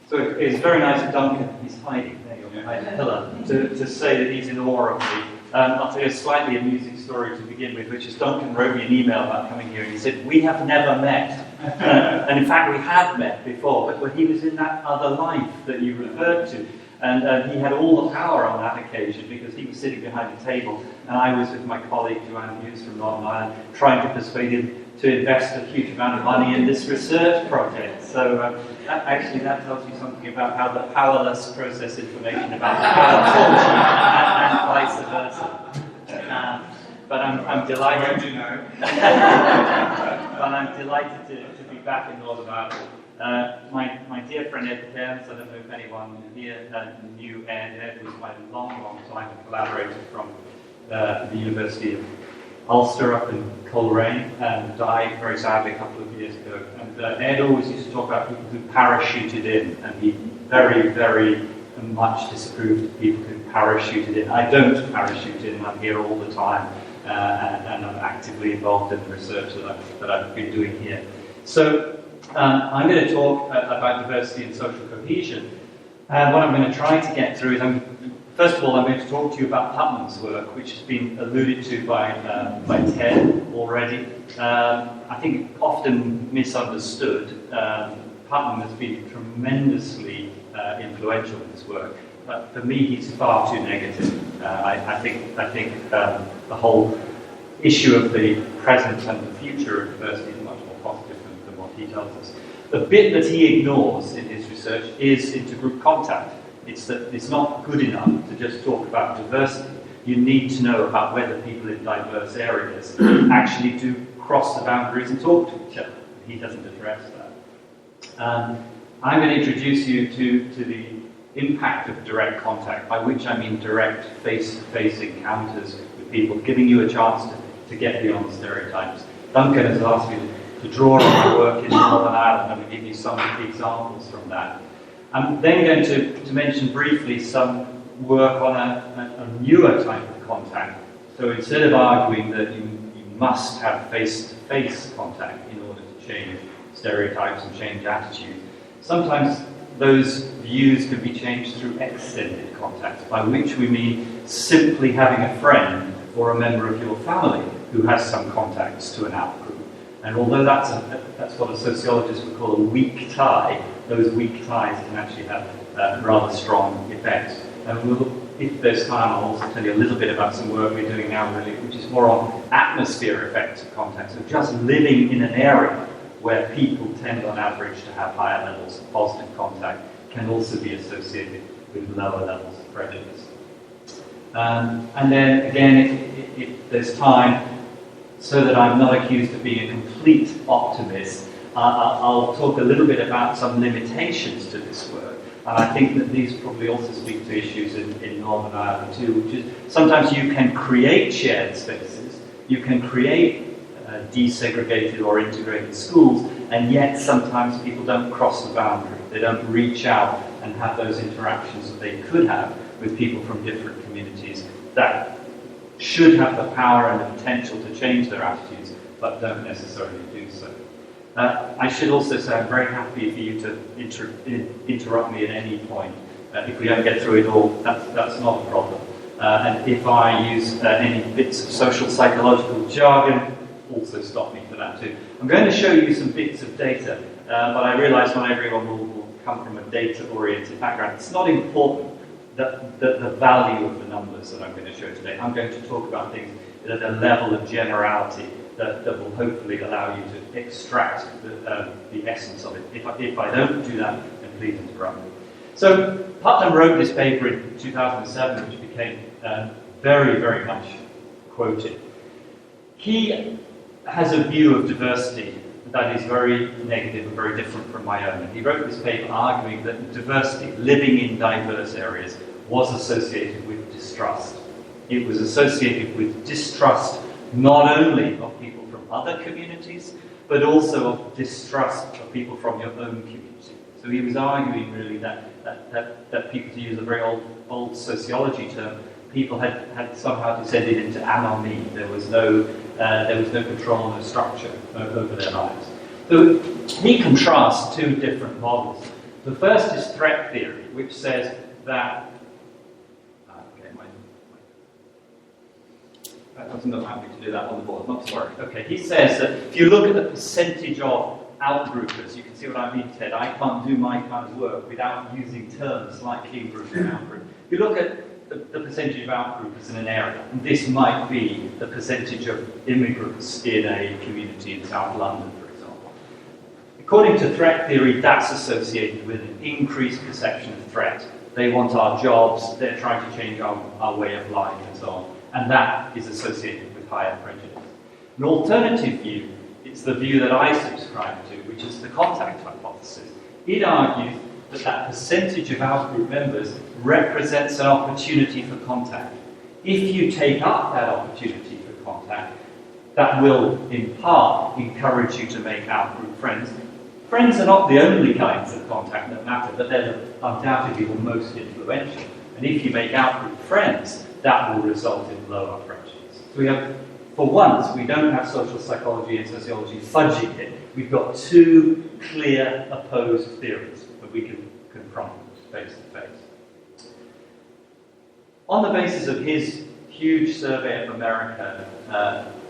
So it's very nice of Duncan, he's hiding there behind the pillar, to say that he's in awe of me. I'll tell you a slightly amusing story to begin with, which is Duncan wrote me an email about coming here and he said, we have never met. And in fact, we had met before, but he was in that other life that you referred to. And he had all the power on that occasion because he was sitting behind a table and I was with my colleague Joanne Hughes from Northern Ireland trying to persuade him to invest a huge amount of money in this research project. So actually that tells you something about how the powerless process information about the power and vice versa. But I'm delighted. But I'm delighted to be back in Northern Ireland. My dear friend Ed Cairns, I don't know if anyone here knew Ed. Ed was my long time collaborator from the University of Ulster up in Coleraine and died very sadly a couple of years ago. And Ed always used to talk about people who parachuted in, and he very, very much disapproved of people who parachuted in. I don't parachute in, I'm here all the time, and I'm actively involved in the research that I've been doing here. So I'm going to talk about diversity and social cohesion. And what I'm going to try to get through is, first of all, I'm going to talk to you about Putnam's work, which has been alluded to by Ted already. I think often misunderstood. Putnam has been tremendously influential in his work, but for me, he's far too negative. I think the whole issue of the present and the future of diversity is much more positive than what he tells us. The bit that he ignores in his research is intergroup contact. It's that it's not good enough to just talk about diversity. You need to know about whether people in diverse areas actually do cross the boundaries and talk to each other. He doesn't address that. I'm going to introduce you to the impact of direct contact, by which I mean direct face-to-face encounters with people, giving you a chance to get beyond stereotypes. Duncan has asked me to draw on my work in Northern Ireland. I'm going to give you some examples from that. I'm then going to mention briefly some work on a newer type of contact. So instead of arguing that you must have face-to-face contact in order to change stereotypes and change attitudes, sometimes those views can be changed through extended contact, by which we mean simply having a friend or a member of your family who has some contacts to an out-group. And although that's what a sociologist would call a weak tie, those weak ties can actually have rather strong effects. And if there's time, I'll also tell you a little bit about some work we're doing now, really, which is more on atmosphere effects of contact. So just living in an area where people tend on average to have higher levels of positive contact can also be associated with lower levels of prejudice. And then again, if there's time, so that I'm not accused of being a complete optimist, I'll talk a little bit about some limitations to this work. And I think that these probably also speak to issues in Northern Ireland too, which is sometimes you can create shared spaces, you can create desegregated or integrated schools, and yet sometimes people don't cross the boundary, they don't reach out and have those interactions that they could have with people from different communities that should have the power and the potential to change their attitudes, but don't necessarily do so. I should also say I'm very happy for you to interrupt me at any point. If we don't get through it all, that's not a problem. And if I use any bits of social psychological jargon, also stop me for that too. I'm going to show you some bits of data, but I realise not everyone will come from a data-oriented background. It's not important that the value of the numbers that I'm going to show today. I'm going to talk about things at a level of generality that will hopefully allow you to extract the essence of it. If I don't do that, then please interrupt me. So Putnam wrote this paper in 2007, which became very, very much quoted. He has a view of diversity that is very negative and very different from my own. And he wrote this paper arguing that diversity, living in diverse areas, was associated with distrust. It was associated with distrust not only of people from other communities, but also of distrust of people from your own community. So he was arguing really that people, to use a very old sociology term, people had somehow descended into anomie. There was no control, no structure over their lives. So he contrasts two different models. The first is threat theory, which says that that doesn't allow me to do that on the board, not to worry. Okay, he says that if you look at the percentage of outgroupers, you can see what I mean, Ted. I can't do my kind of work without using terms like in-group and out-group. If you look at the percentage of outgroupers in an area, and this might be the percentage of immigrants in a community in South London, for example. According to threat theory, that's associated with an increased perception of threat. They want our jobs, they're trying to change our way of life, and so on. And that is associated with higher prejudice. An alternative view, it's the view that I subscribe to, which is the contact hypothesis. It argues that percentage of outgroup members represents an opportunity for contact. If you take up that opportunity for contact, that will, in part, encourage you to make outgroup friends. Friends are not the only kinds of contact that matter, but they're undoubtedly the most influential. And if you make outgroup friends, that will result in lower prejudice. So we have, for once, we don't have social psychology and sociology fudging it. We've got two clear opposed theories that we can confront face to face. On the basis of his huge survey of America,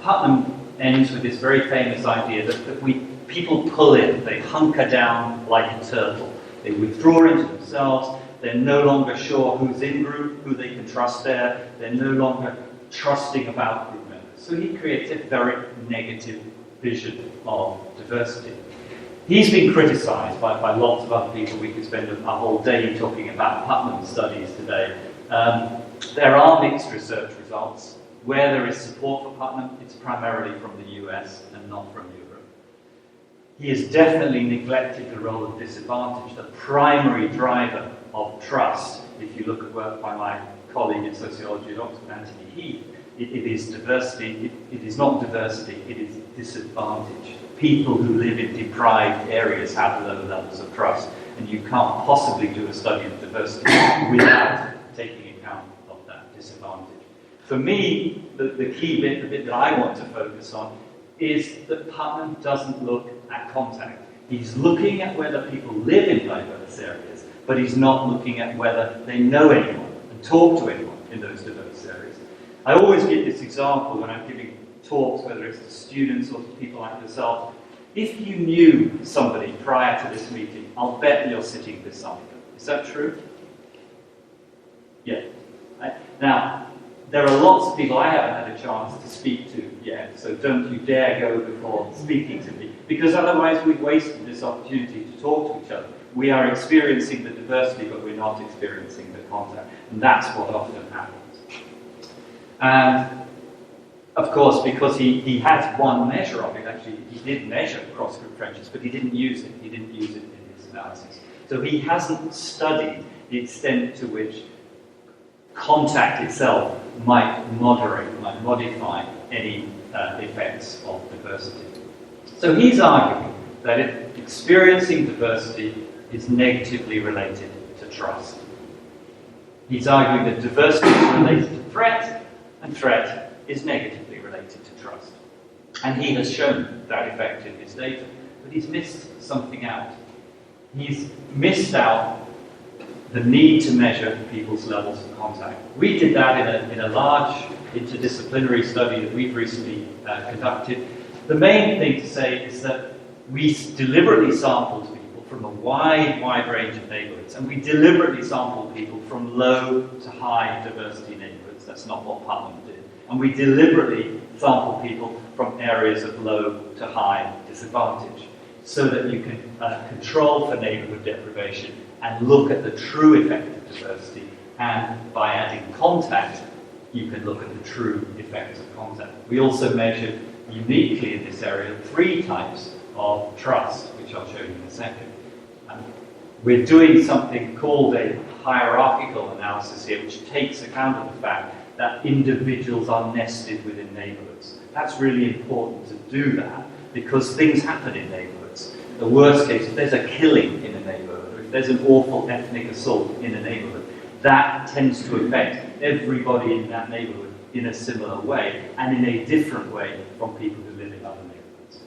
Putnam ends with this very famous idea that people pull in, they hunker down like a turtle. They withdraw into themselves. They're no longer sure who's in group, who they can trust there. They're no longer trusting about group members. So he creates a very negative vision of diversity. He's been criticised by lots of other people. We could spend a whole day talking about Putnam's studies today. There are mixed research results. Where there is support for Putnam, it's primarily from the US and not from Europe. He has definitely neglected the role of disadvantage, the primary driver of trust. If you look at work by my colleague in sociology at Oxford, Anthony Heath, it is diversity. It is not diversity, it is disadvantage. People who live in deprived areas have low levels of trust, and you can't possibly do a study of diversity without taking account of that disadvantage. For me, the key bit, the bit that I want to focus on, is that Putnam doesn't look at contact. He's looking at whether people live in diverse areas, but he's not looking at whether they know anyone and talk to anyone in those diverse areas. I always give this example when I'm giving talks, whether it's to students or to people like yourself. If you knew somebody prior to this meeting, I'll bet you're sitting beside them. Is that true? Yeah. Now, there are lots of people I haven't had a chance to speak to yet, so don't you dare go before speaking to me, because otherwise we've wasted this opportunity to talk to each other. We are experiencing the diversity, but we're not experiencing the contact, and that's what often happens. And of course, because he had one measure of it, actually, he did measure cross-group friendships, but he didn't use it. He didn't use it in his analysis. So he hasn't studied the extent to which contact itself might moderate, might modify any effects of diversity. So he's arguing that experiencing diversity is negatively related to to trust. He's arguing that diversity is related to threat, and threat is negatively related to trust. And he has shown that effect in his data. But he's missed something out. He's missed out the need to measure people's levels of contact. We did that in a large interdisciplinary study that we've recently conducted. The main thing to say is that we deliberately sampled people from a wide range of neighbourhoods, and we deliberately sampled people from low to high diversity neighbourhoods. That's not what Putnam did. And we deliberately sampled people from areas of low to high disadvantage, so that you can control for neighbourhood deprivation and look at the true effect of diversity, and by adding contact, you can look at the true effects of contact. We also measured uniquely in this area 3 types of trust, which I'll show you in a second. We're doing something called a hierarchical analysis here, which takes account of the fact that individuals are nested within neighbourhoods. That's really important to do that, because things happen in neighbourhoods. The worst case, if there's a killing in a neighbourhood, or if there's an awful ethnic assault in a neighbourhood, that tends to affect everybody in that neighbourhood in a similar way, and in a different way from people who live in other neighbourhoods.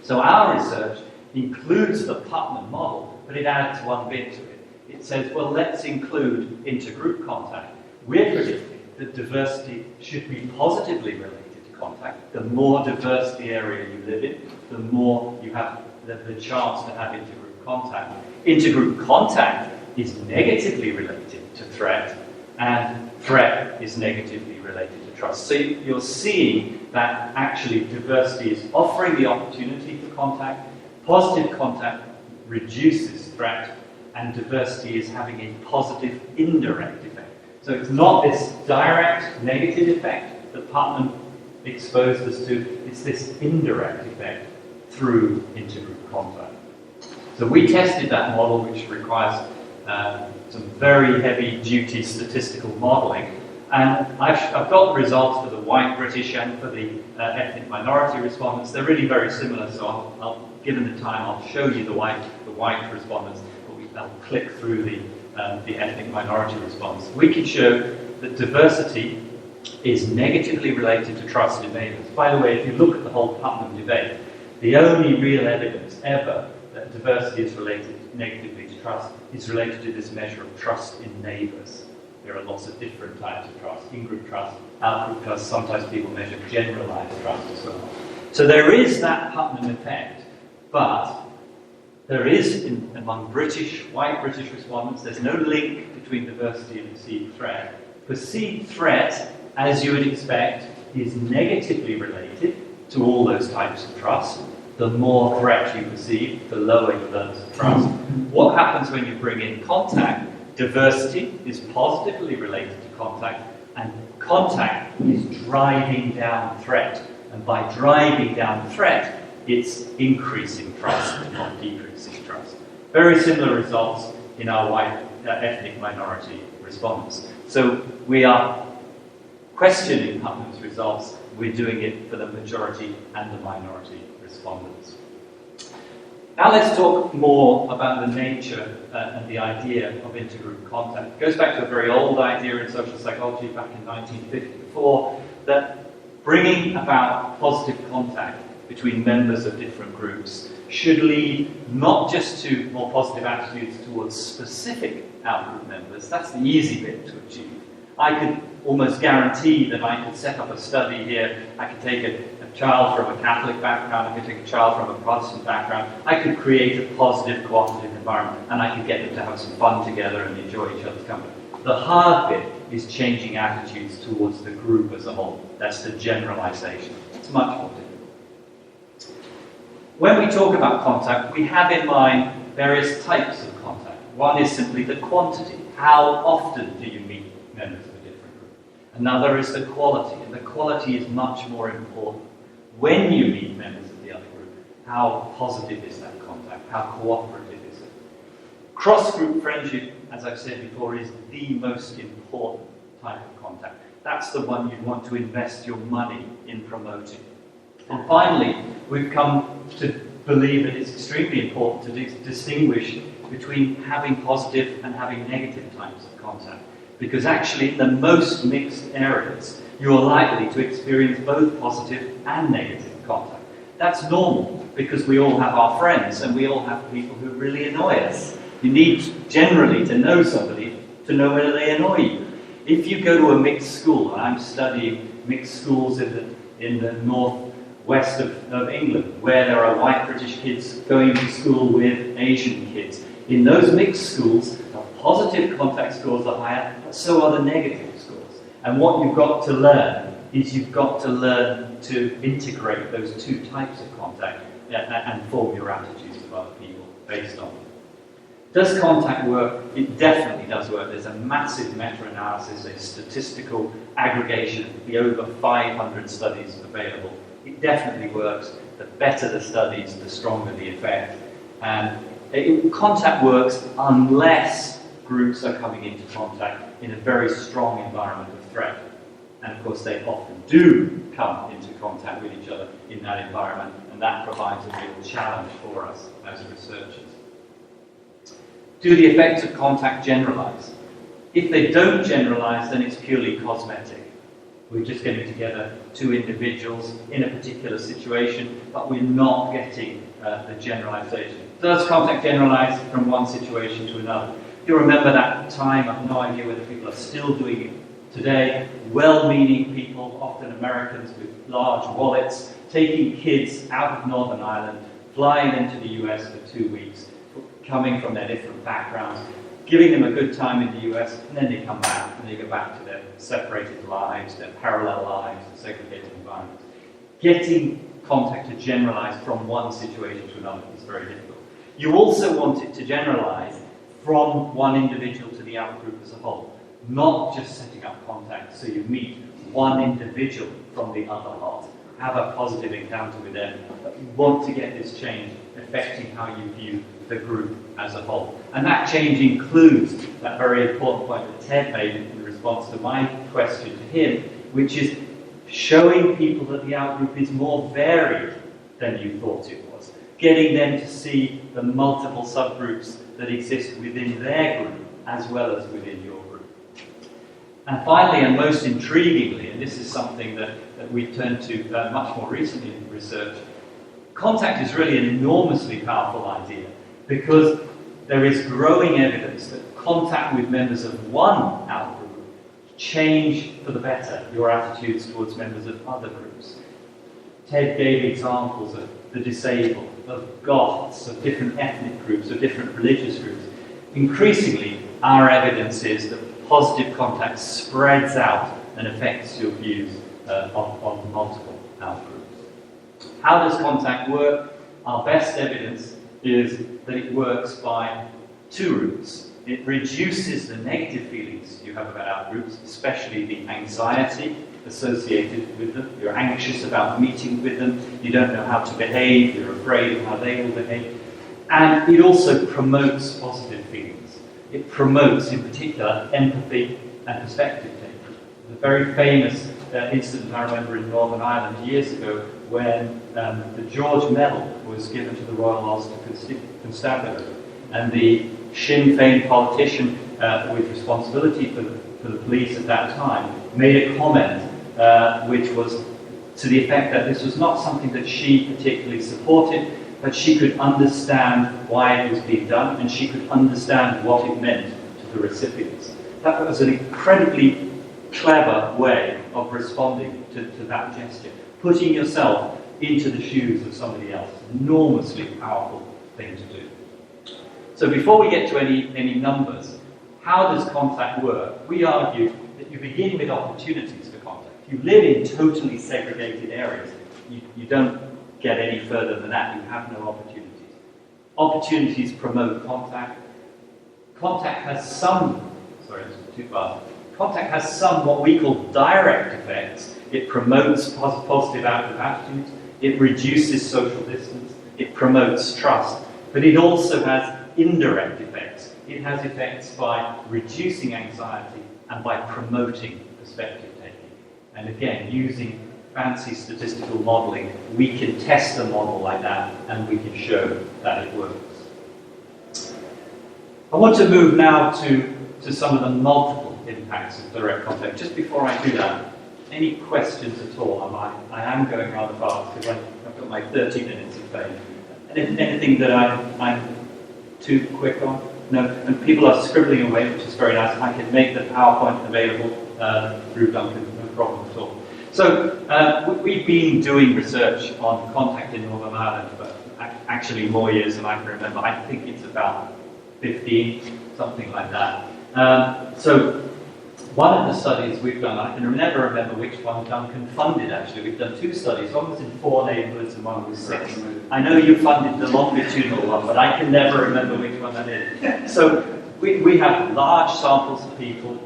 So our research includes the Putnam model, but it adds one bit to it. It says, well, let's include intergroup contact. We're predicting that diversity should be positively related to contact. The more diverse the area you live in, the more you have the chance to have intergroup contact. Intergroup contact is negatively related to threat, and threat is negatively related to trust. So you're seeing that actually diversity is offering the opportunity for contact, positive contact reduces threat, and diversity is having a positive indirect effect. So it's not this direct negative effect that Putnam exposed us to, it's this indirect effect through intergroup contact. So we tested that model, which requires some very heavy-duty statistical modelling, and I've got the results for the white British and for the ethnic minority respondents. They're really very similar, so I'll given the time, I'll show you the white respondents, but I'll click through the ethnic minority response. We can show that diversity is negatively related to trust in neighbours. By the way, if you look at the whole Putnam debate, the only real evidence ever that diversity is related negatively to trust is related to this measure of trust in neighbours. There are lots of different types of trust, in-group trust, out-group trust, sometimes people measure generalised trust as well. So there is that Putnam effect, but there is, among white British respondents, there's no link between diversity and perceived threat. Perceived threat, as you would expect, is negatively related to all those types of trust. The more threat you perceive, the lower your levels of trust. What happens when you bring in contact? Diversity is positively related to contact, and contact is driving down threat. And by driving down threat, it's increasing trust and not decreasing trust. Very similar results in our white ethnic minority respondents. So we are questioning Putnam's results. We're doing it for the majority and the minority respondents. Now let's talk more about the nature and the idea of intergroup contact. It goes back to a very old idea in social psychology back in 1954, that bringing about positive contact between members of different groups should lead not just to more positive attitudes towards specific out-group members. That's the easy bit to achieve. I could almost guarantee that I could set up a study here. I could take a child from a Catholic background, I could take a child from a Protestant background. I could create a positive, cooperative environment, and I could get them to have some fun together and enjoy each other's company. The hard bit is changing attitudes towards the group as a whole. That's the generalization. It's much more difficult. When we talk about contact, we have in mind various types of contact. One is simply the quantity. How often do you meet members of a different group? Another is the quality, and the quality is much more important. When you meet members of the other group, how positive is that contact? How cooperative is it? Cross-group friendship, as I've said before, is the most important type of contact. That's the one you'd want to invest your money in promoting. And finally, we've come to believe that it's extremely important to distinguish between having positive and having negative types of contact. Because actually, in the most mixed areas, you are likely to experience both positive and negative contact. That's normal, because we all have our friends, and we all have people who really annoy us. You need generally to know somebody to know whether they annoy you. If you go to a mixed school, and I'm studying mixed schools in the northwest of England, where there are white British kids going to school with Asian kids. In those mixed schools, the positive contact scores are higher, but so are the negative scores. And what you've got to learn is you've got to learn to integrate those two types of contact and form your attitudes to other people based on them. Does contact work? It definitely does work. There's a massive meta-analysis, a statistical aggregation of the over 500 studies available. It definitely works. The better the studies, the stronger the effect. And contact works unless groups are coming into contact in a very strong environment of threat. And of course, they often do come into contact with each other in that environment, and that provides a real challenge for us as researchers. Do the effects of contact generalize? If they don't generalize, then it's purely cosmetic. We're just getting together two individuals in a particular situation, but we're not getting the generalization. Does contact generalize from one situation to another? You remember that time, I have no idea whether people are still doing it today, well-meaning people, often Americans with large wallets, taking kids out of Northern Ireland, flying them to the US for 2 weeks, coming from their different backgrounds, giving them a good time in the US, and then they come back, and they go back to their separated lives, their parallel lives, and segregated environments. Getting contact to generalize from one situation to another is very difficult. You also want it to generalize from one individual to the outgroup as a whole, not just setting up contact so you meet one individual from the other lot, have a positive encounter with them, but you want to get this change affecting how you view the group as a whole. And that change includes that very important point that Ted made in response to my question to him, which is showing people that the outgroup is more varied than you thought it was. Getting them to see the multiple subgroups that exist within their group as well as within your group. And finally, and most intriguingly, and this is something that we've turned to much more recently in research, contact is really an enormously powerful idea because there is growing evidence that contact with members of one outgroup change for the better your attitudes towards members of other groups. Ted gave examples of the disabled, of Goths, of different ethnic groups, of different religious groups. Increasingly, our evidence is that positive contact spreads out and affects your views on multiple outgroups. How does contact work? Our best evidence is that it works by two routes. It reduces the negative feelings you have about outgroups, especially the anxiety associated with them. You're anxious about meeting with them, you don't know how to behave, you're afraid of how they will behave. And it also promotes positive feelings. It promotes, in particular, empathy and perspective taking. The very famous incident I remember in Northern Ireland years ago when the George Medal was given to the Royal Ulster Constabulary, and the Sinn Féin politician with responsibility for the police at that time made a comment which was to the effect that this was not something that she particularly supported, but she could understand why it was being done, and she could understand what it meant to the recipients. That was an incredibly clever way of responding to that gesture. Putting yourself into the shoes of somebody else, enormously powerful thing to do. So before we get to any numbers, how does contact work? We argue that you begin with opportunities for contact. If you live in totally segregated areas, you don't get any further than that. You have no opportunities. Opportunities promote contact. Contact has some what we call direct effects. It promotes positive outward attitudes. It reduces social distance. It promotes trust. But it also has indirect effects. It has effects by reducing anxiety and by promoting perspective taking. And again, using fancy statistical modelling, we can test a model like that and we can show that it works. I want to move now to some of the multiple impacts of direct contact. Just before I do that, any questions at all? I am going rather fast because I've got my 30 minutes of fame. Anything that I'm too quick on? No, and people are scribbling away, which is very nice. I can make the PowerPoint available through Duncan, no problem at all. So we've been doing research on contact in Northern Ireland for actually more years than I can remember. I think it's about 15, something like that. So one of the studies we've done, I can never remember which one Duncan funded actually. We've done 2 studies. One was in 4 neighbourhoods and one was 6. I know you funded the longitudinal one, but I can never remember which one that is. So we have large samples of people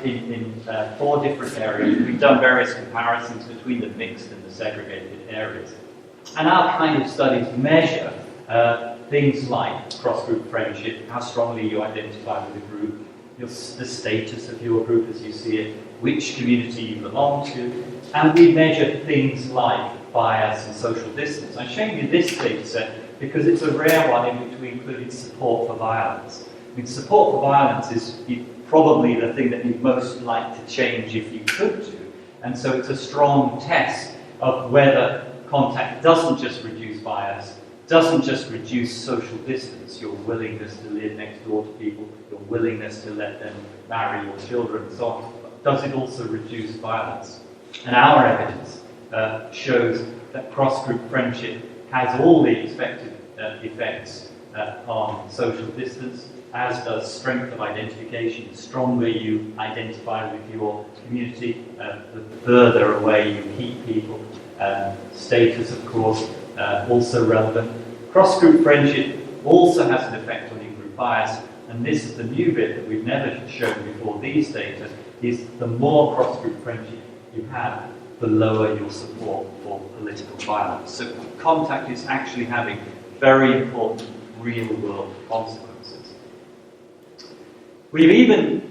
in 4 different areas. We've done various comparisons between the mixed and the segregated areas. And our kind of studies measure things like cross-group friendship, how strongly you identify with a group, the status of your group as you see it, which community you belong to, and we measure things like bias and social distance. I'm showing you this data set because it's a rare one in which we included support for violence. I mean, support for violence is probably the thing that you'd most like to change if you could do, and so it's a strong test of whether contact doesn't just reduce bias, doesn't just reduce social distance, your willingness to live next door to people, your willingness to let them marry your children and so on, but does it also reduce violence? And our evidence shows that cross-group friendship has all the expected effects on social distance, as does strength of identification. The stronger you identify with your community, the further away you keep people. Status, of course, also relevant. Cross-group friendship also has an effect on in-group bias, and this is the new bit that we've never shown before these data, is the more cross-group friendship you have, the lower your support for political violence. So contact is actually having very important real-world consequences. We've even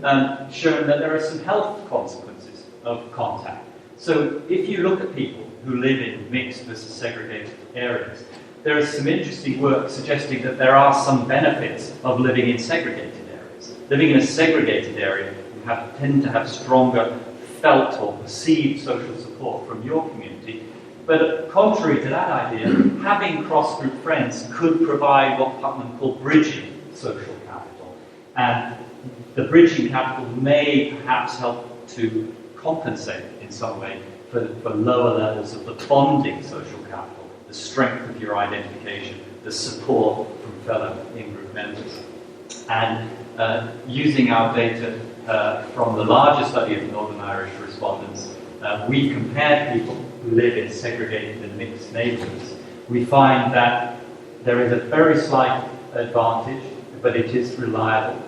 shown that there are some health consequences of contact. So if you look at people who live in mixed versus segregated areas, there is some interesting work suggesting that there are some benefits of living in segregated areas. Living in a segregated area, you tend to have stronger felt or perceived social support from your community. But contrary to that idea, having cross-group friends could provide what Putnam called bridging social capital. And the bridging capital may perhaps help to compensate in some way for lower levels of the bonding social capital, the strength of your identification, the support from fellow in-group members. And using our data from the larger study of Northern Irish respondents, we compared people who live in segregated and mixed neighbourhoods. We find that there is a very slight advantage, but it is reliable,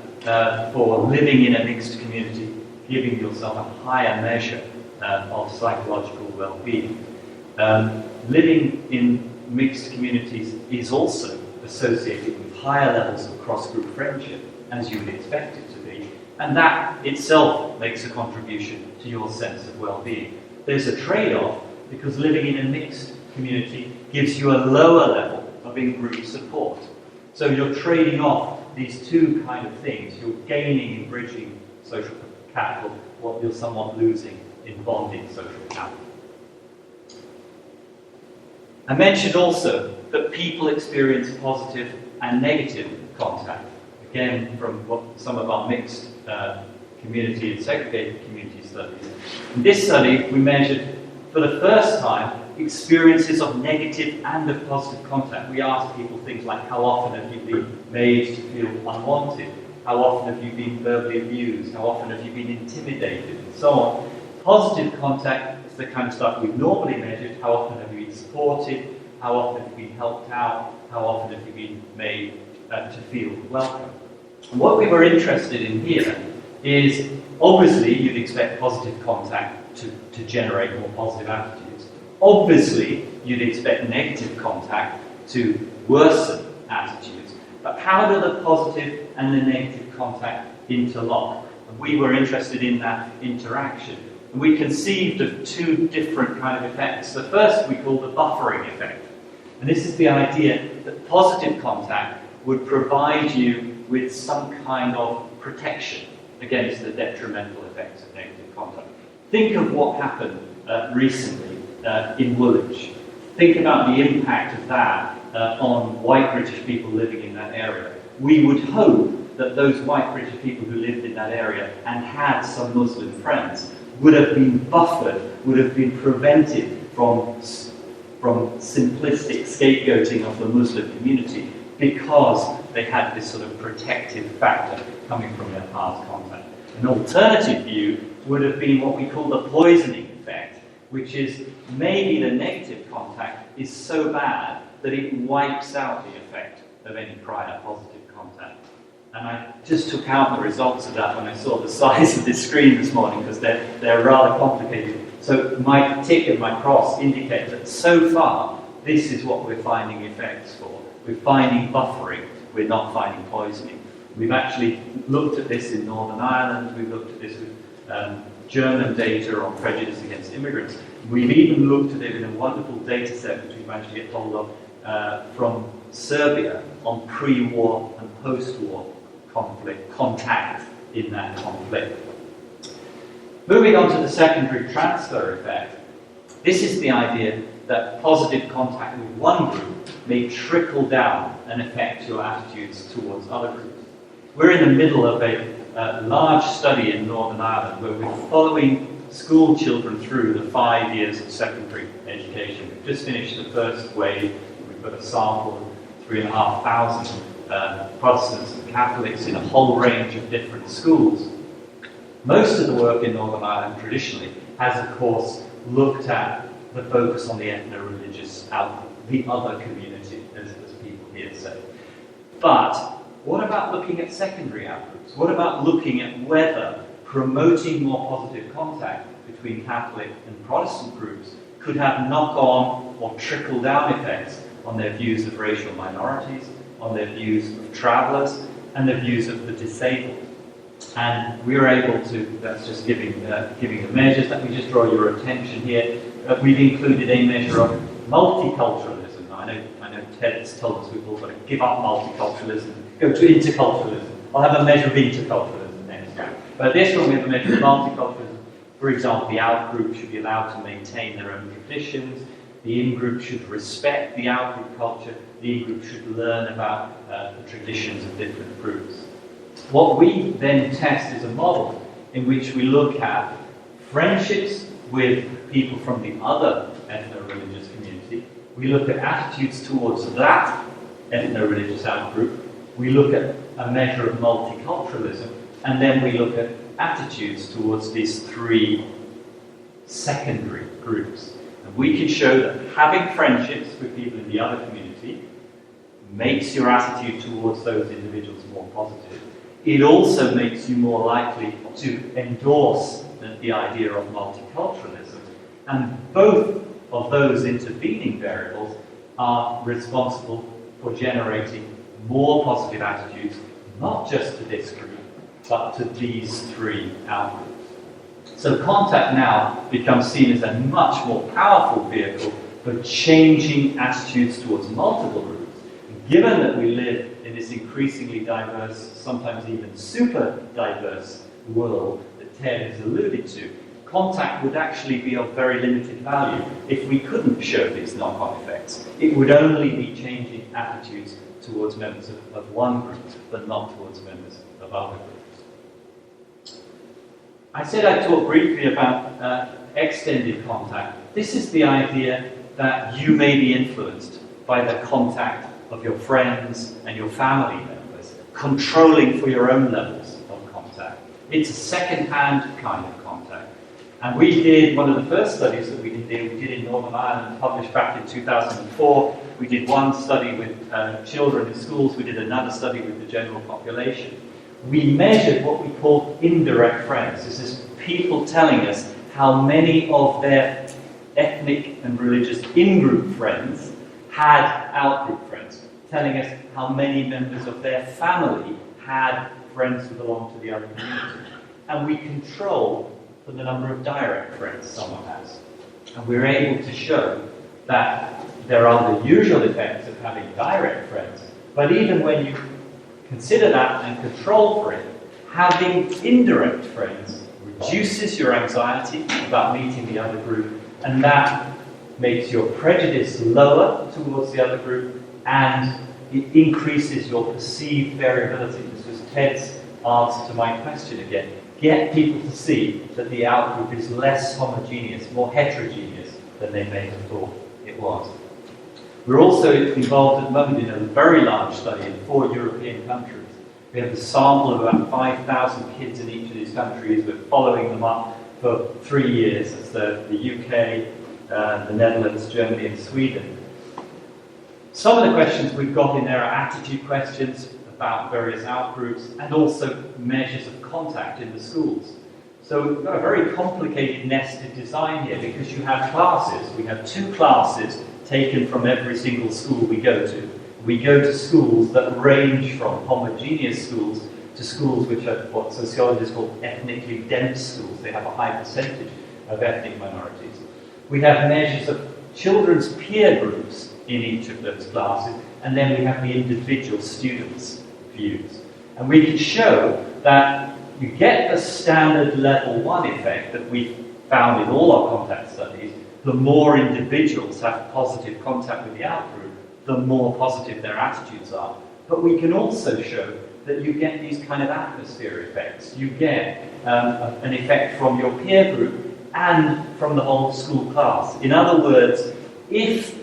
for living in a mixed community, giving yourself a higher measure of psychological well-being. Living in mixed communities is also associated with higher levels of cross-group friendship, as you would expect it to be, and that itself makes a contribution to your sense of well-being. There's a trade-off because living in a mixed community gives you a lower level of in-group support. So you're trading off these two kind of things. You're gaining in bridging social capital, what you're somewhat losing in bonding social capital. I mentioned also that people experience positive and negative contact. Again, from what some of our mixed community and segregated community studies. In this study, we measured, for the first time, experiences of negative and of positive contact. We asked people things like, how often have you been made to feel unwanted? How often have you been verbally abused? How often have you been intimidated? And so on. Positive contact is the kind of stuff we've normally measured. How often have you been supported? How often have you been helped out? How often have you been made to feel welcome? And what we were interested in here is, obviously, you'd expect positive contact to generate more positive attitudes. Obviously, you'd expect negative contact to worsen attitudes. But how do the positive and the negative contact interlock? And we were interested in that interaction. And we conceived of two different kind of effects. The first we call the buffering effect. And this is the idea that positive contact would provide you with some kind of protection against the detrimental effects of negative contact. Think of what happened recently in Woolwich. Think about the impact of that on white British people living in that area. We would hope that those white British people who lived in that area and had some Muslim friends would have been buffered, would have been prevented from simplistic scapegoating of the Muslim community because they had this sort of protective factor coming from their past contact. An alternative view would have been what we call the poisoning effect, which is maybe the negative contact is so bad that it wipes out the effect of any prior positive contact. And I just took out the results of that when I saw the size of this screen this morning, because they're rather complicated. So my tick and my cross indicate that so far, this is what we're finding effects for. We're finding buffering, we're not finding poisoning. We've actually looked at this in Northern Ireland, we've looked at this with German data on prejudice against immigrants. We've even looked at it in a wonderful data set which we managed to get hold of from Serbia on pre-war and post-war contact in that conflict. Moving on to the secondary transfer effect, this is the idea that positive contact with one group may trickle down and affect your attitudes towards other groups. We're in the middle of a large study in Northern Ireland where we're following school children through the 5 years of secondary education. We've just finished the first wave. We've got a sample of 3,500 Protestants and Catholics in a whole range of different schools. Most of the work in Northern Ireland traditionally has, of course, looked at the focus on the ethno-religious outgroup, the other community, as people here say. But what about looking at secondary outgroups? What about looking at whether promoting more positive contact between Catholic and Protestant groups could have knock-on or trickle-down effects on their views of racial minorities, on their views of travellers, and their views of the disabled? And we were able to, that's just giving the measures, let me just draw your attention here. We've included a measure of multiculturalism. I know Ted's told us we've all got to give up multiculturalism, go to interculturalism. I'll have a measure of interculturalism next time. But this one we have a measure of multiculturalism. For example, the out-group should be allowed to maintain their own traditions. The in-group should respect the out-group culture. The in-group should learn about the traditions of different groups. What we then test is a model in which we look at friendships with people from the other ethno-religious community. We look at attitudes towards that ethno-religious outgroup. We look at a measure of multiculturalism, and then we look at attitudes towards these three secondary groups. And we can show that having friendships with people in the other community makes your attitude towards those individuals more positive. It also makes you more likely to endorse the idea of multiculturalism. And both of those intervening variables are responsible for generating more positive attitudes, not just to this group, but to these three outgroups. So contact now becomes seen as a much more powerful vehicle for changing attitudes towards multiple groups. And given that we live in this increasingly diverse, sometimes even super diverse world that Ted has alluded to, contact would actually be of very limited value if we couldn't show these knock-on effects. It would only be changing attitudes towards members of one group, but not towards members of other groups. I said I'd talk briefly about extended contact. This is the idea that you may be influenced by the contact of your friends and your family members, controlling for your own levels of contact. It's a second-hand kind of contact. And we did one of the first studies that we did in Northern Ireland, published back in 2004. We did one study with children in schools, we did another study with the general population. We measured what we call indirect friends. This is people telling us how many of their ethnic and religious in-group friends had out-group friends, telling us how many members of their family had friends who belonged to the other community. And we control for the number of direct friends someone has. And we're able to show that there are the usual effects of having direct friends, but even when you consider that and control for it. Having indirect friends reduces your anxiety about meeting the other group, and that makes your prejudice lower towards the other group, and it increases your perceived variability. This was Ted's answer to my question again. Get people to see that the outgroup is less homogeneous, more heterogeneous than they may have thought it was. We're also involved at the moment in a very large study in 4 European countries. We have a sample of about 5,000 kids in each of these countries. We're following them up for 3 years. It's the UK, the Netherlands, Germany and Sweden. Some of the questions we've got in there are attitude questions about various outgroups and also measures of contact in the schools. So we've got a very complicated nested design here because you have classes. We have 2 classes taken from every single school we go to. We go to schools that range from homogeneous schools to schools which are what sociologists call ethnically dense schools. They have a high percentage of ethnic minorities. We have measures of children's peer groups in each of those classes, and then we have the individual students' views. And we can show that you get the standard level 1 effect that we've found in all our contact studies. The more individuals have positive contact with the outgroup, the more positive their attitudes are. But we can also show that you get these kind of atmosphere effects. You get an effect from your peer group and from the whole school class. In other words, if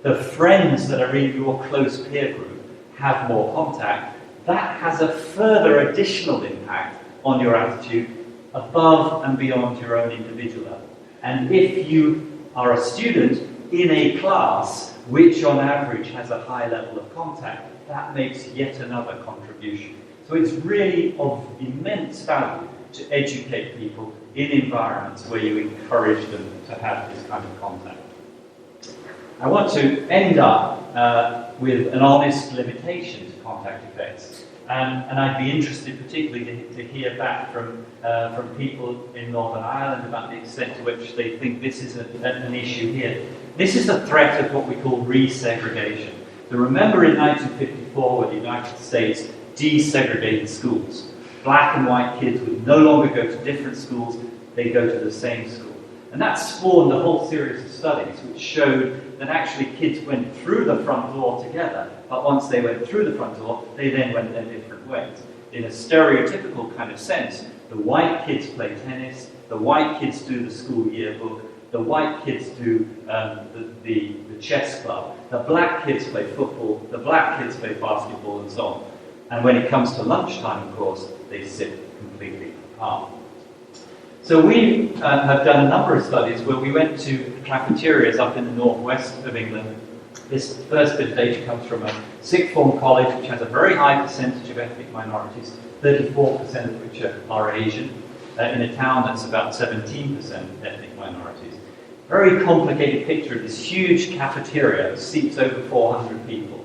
the friends that are in your close peer group have more contact, that has a further additional impact on your attitude above and beyond your own individual level. And if you are a student in a class which on average has a high level of contact, that makes yet another contribution. So it's really of immense value to educate people in environments where you encourage them to have this kind of contact. I want to end up with an honest limitation to contact effects. And I'd be interested particularly to hear back from people in Northern Ireland about the extent to which they think this is an issue here. This is the threat of what we call resegregation. So remember in 1954 when the United States desegregated schools. Black and white kids would no longer go to different schools, they go to the same school. And that spawned a whole series of studies which showed that actually kids went through the front door together, but once they went through the front door, they then went their different ways. In a stereotypical kind of sense, the white kids play tennis, the white kids do the school yearbook, the white kids do the chess club, the black kids play football, the black kids play basketball, and so on. And when it comes to lunchtime, of course, they sit completely apart. So we have done a number of studies where we went to cafeterias up in the northwest of England. This first bit of data comes from a sixth form college which has a very high percentage of ethnic minorities, 34% of which are Asian, in a town that's about 17% ethnic minorities. Very complicated picture of this huge cafeteria that seats over 400 people.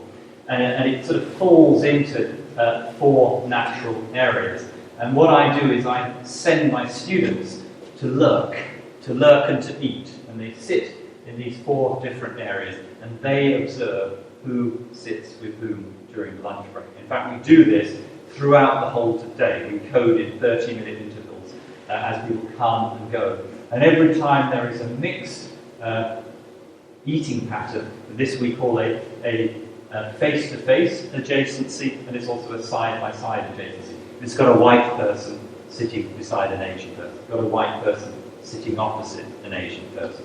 And it sort of falls into 4 natural areas. And what I do is I send my students to lurk and to eat. And they sit in these 4 different areas and they observe who sits with whom during the lunch break. In fact, we do this throughout the whole day. We code in 30-minute intervals as people come and go. And every time there is a mixed eating pattern, this we call a face-to-face adjacency, and it's also a side-by-side adjacency. It's got a white person sitting beside an Asian person. It's got a white person sitting opposite an Asian person.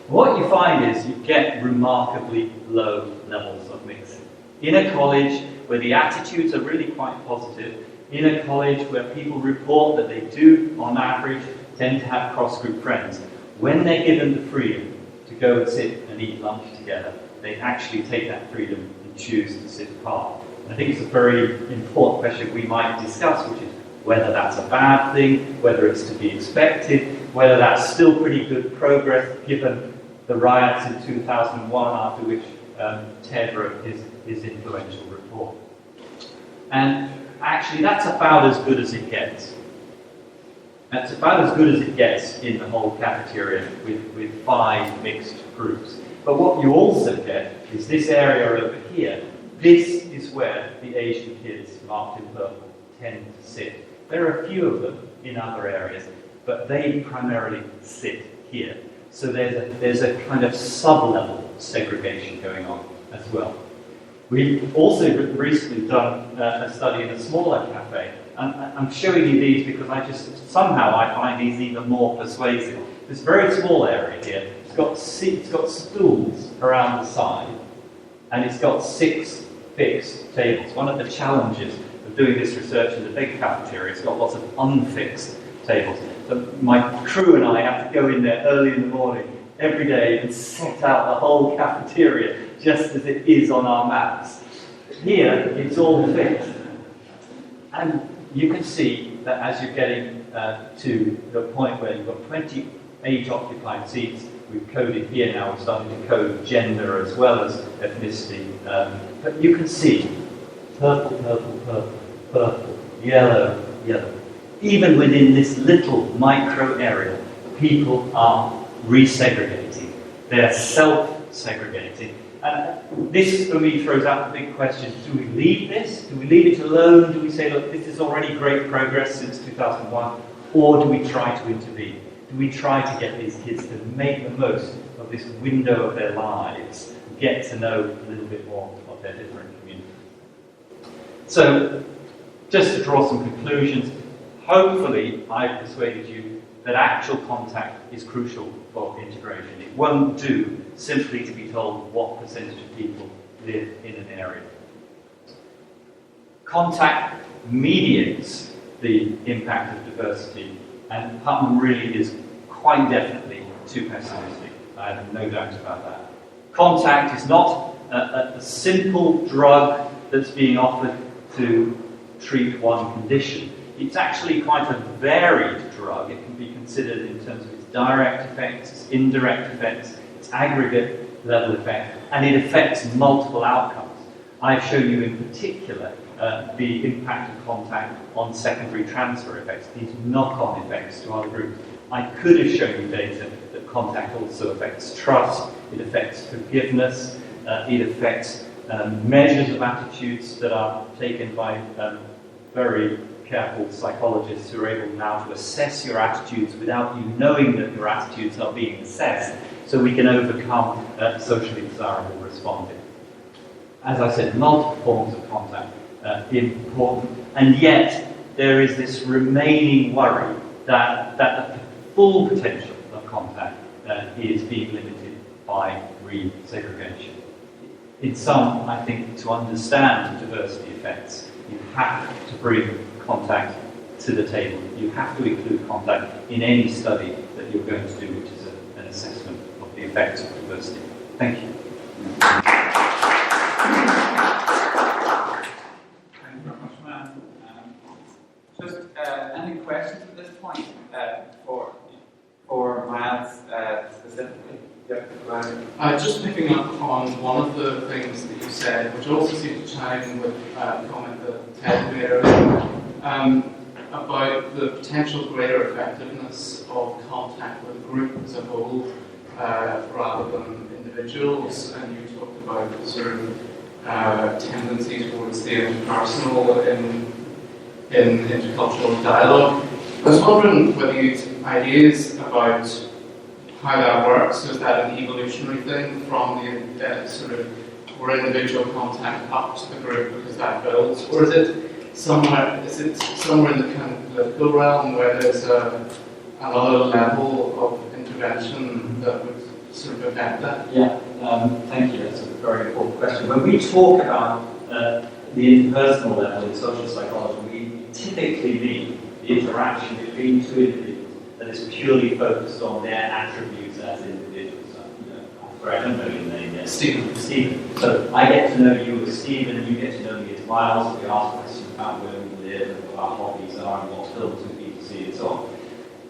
What you find is you get remarkably low levels of mixing. In a college where the attitudes are really quite positive, in a college where people report that they do, on average, tend to have cross-group friends, when they're given the freedom to go and sit and eat lunch together, they actually take that freedom and choose to sit apart. I think it's a very important question we might discuss, which is whether that's a bad thing, whether it's to be expected, whether that's still pretty good progress given the riots in 2001 after which Ted wrote his influential report. And actually that's about as good as it gets. That's about as good as it gets in the whole cafeteria with 5 mixed groups. But what you also get is this area over here, This is where the Asian kids marked in purple tend to sit. There are a few of them in other areas, but they primarily sit here. So there's a kind of sub-level segregation going on as well. We've also recently done a study in a smaller cafe. And I'm showing you these because I find these even more persuasive. This very small area here, it's got stools around the side, and it's got 6 fixed tables. One of the challenges of doing this research in the big cafeteria, it's got lots of unfixed tables. So my crew and I have to go in there early in the morning every day and set out the whole cafeteria just as it is on our maps. Here, it's all fixed. And you can see that as you're getting to the point where you've got 20 age-occupied seats, we've coded here now, we're starting to code gender as well as ethnicity. But you can see purple, purple, purple, purple, yellow, yellow. Even within this little micro area, people are resegregating. They're self-segregating. This, for me, throws out the big question, do we leave this? Do we leave it alone? Do we say, look, this is already great progress since 2001? Or do we try to intervene? Do we try to get these kids to make the most of this window of their lives, get to know a little bit more of their different communities? So, just to draw some conclusions, hopefully I've persuaded you that actual contact is crucial for integration. It won't do simply to be told what percentage of people live in an area. Contact mediates the impact of diversity, and Putnam really is quite definitely too pessimistic. I have no doubt about that. Contact is not a simple drug that's being offered to treat one condition. It's actually quite a varied drug. It can be considered in terms of its direct effects, its indirect effects, its aggregate level effect, and it affects multiple outcomes. I've shown you in particular the impact of contact on secondary transfer effects, these knock-on effects to other groups. I could have shown you data that contact also affects trust, it affects forgiveness, it affects measures of attitudes that are taken by very careful psychologists who are able now to assess your attitudes without you knowing that your attitudes are being assessed, so we can overcome socially desirable responding. As I said, multiple forms of contact important, and yet there is this remaining worry that the full potential of contact is being limited by resegregation. In sum, I think to understand diversity effects, you have to bring contact to the table. You have to include contact in any study that you're going to do, which is an assessment of the effects of diversity. Thank you. Thank you very much, Matt. Just any questions at this point for Miles specifically? Yep, go ahead. Just picking up on one of the things that you said, which also seemed to chime in with a comment that Ted made earlier, about the potential greater effectiveness of contact with a group as a whole rather than individuals, and you talked about sort of tendencies towards the interpersonal in intercultural dialogue. I was wondering whether you had ideas about how that works. Is that an evolutionary thing from the sort of more individual contact up to the group because that builds, or is it somewhere in the kind of political realm where there's another level of intervention that would sort of affect that? Yeah, thank you. That's a very important question. When we talk about the interpersonal level in social psychology, we typically mean the interaction between two individuals that is purely focused on their attributes as individuals. I don't know your name yet. Stephen. So I get to know you as Stephen, and you get to know me as Miles, and we ask questions about where we live, and what our hobbies are, and what films we need to see, and so on.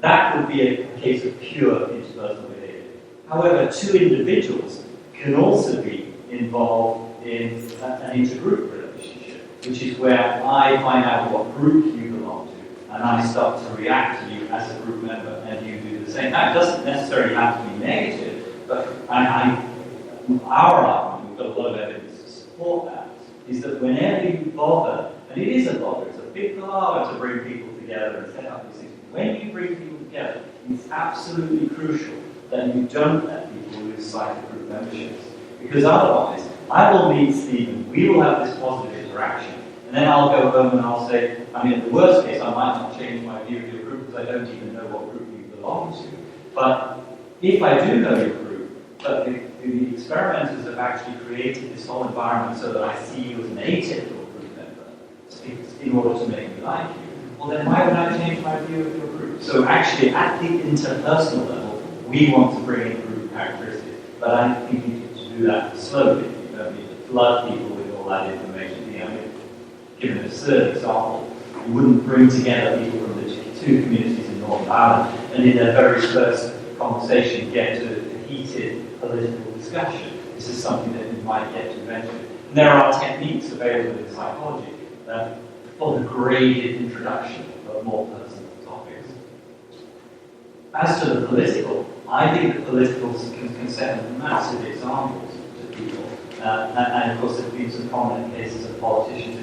That would be a case of pure interpersonal behavior. However, two individuals can also be involved in an intergroup relationship, which is where I find out what group you belong to, and I start to react to you as a group member, and you do the same. That doesn't necessarily have to be negative, but our argument, we've got a lot of evidence to support that, is that whenever you bother, and it is a bother, it's a big palaver to bring people together and set up these things. When you bring people together, it's absolutely crucial that you don't let people lose sight of group memberships. Because otherwise, I will meet Stephen, we will have this positive interaction, and then I'll go home and I'll say, I mean, in the worst case, I might not change my view of your group because I don't even know what group you belong to. But if I do know your group, but the experimenters have actually created this whole environment so that I see you as an atypical group member in order to make me like you, well then why would I change my view of your group? So actually, at the interpersonal level, we want to bring in group characteristics, but I think you need to do that slowly. You don't need to flood people with all that information. You know, give an absurd example. You wouldn't bring together people from the two communities in Northern Ireland and in their very first conversation get to a heated political discussion. This is something that you might get to eventually. And there are techniques available in psychology for the graded introduction of more personal topics. As to the political, I think the politicals can set massive examples to people. And of course, there have been some prominent cases of politicians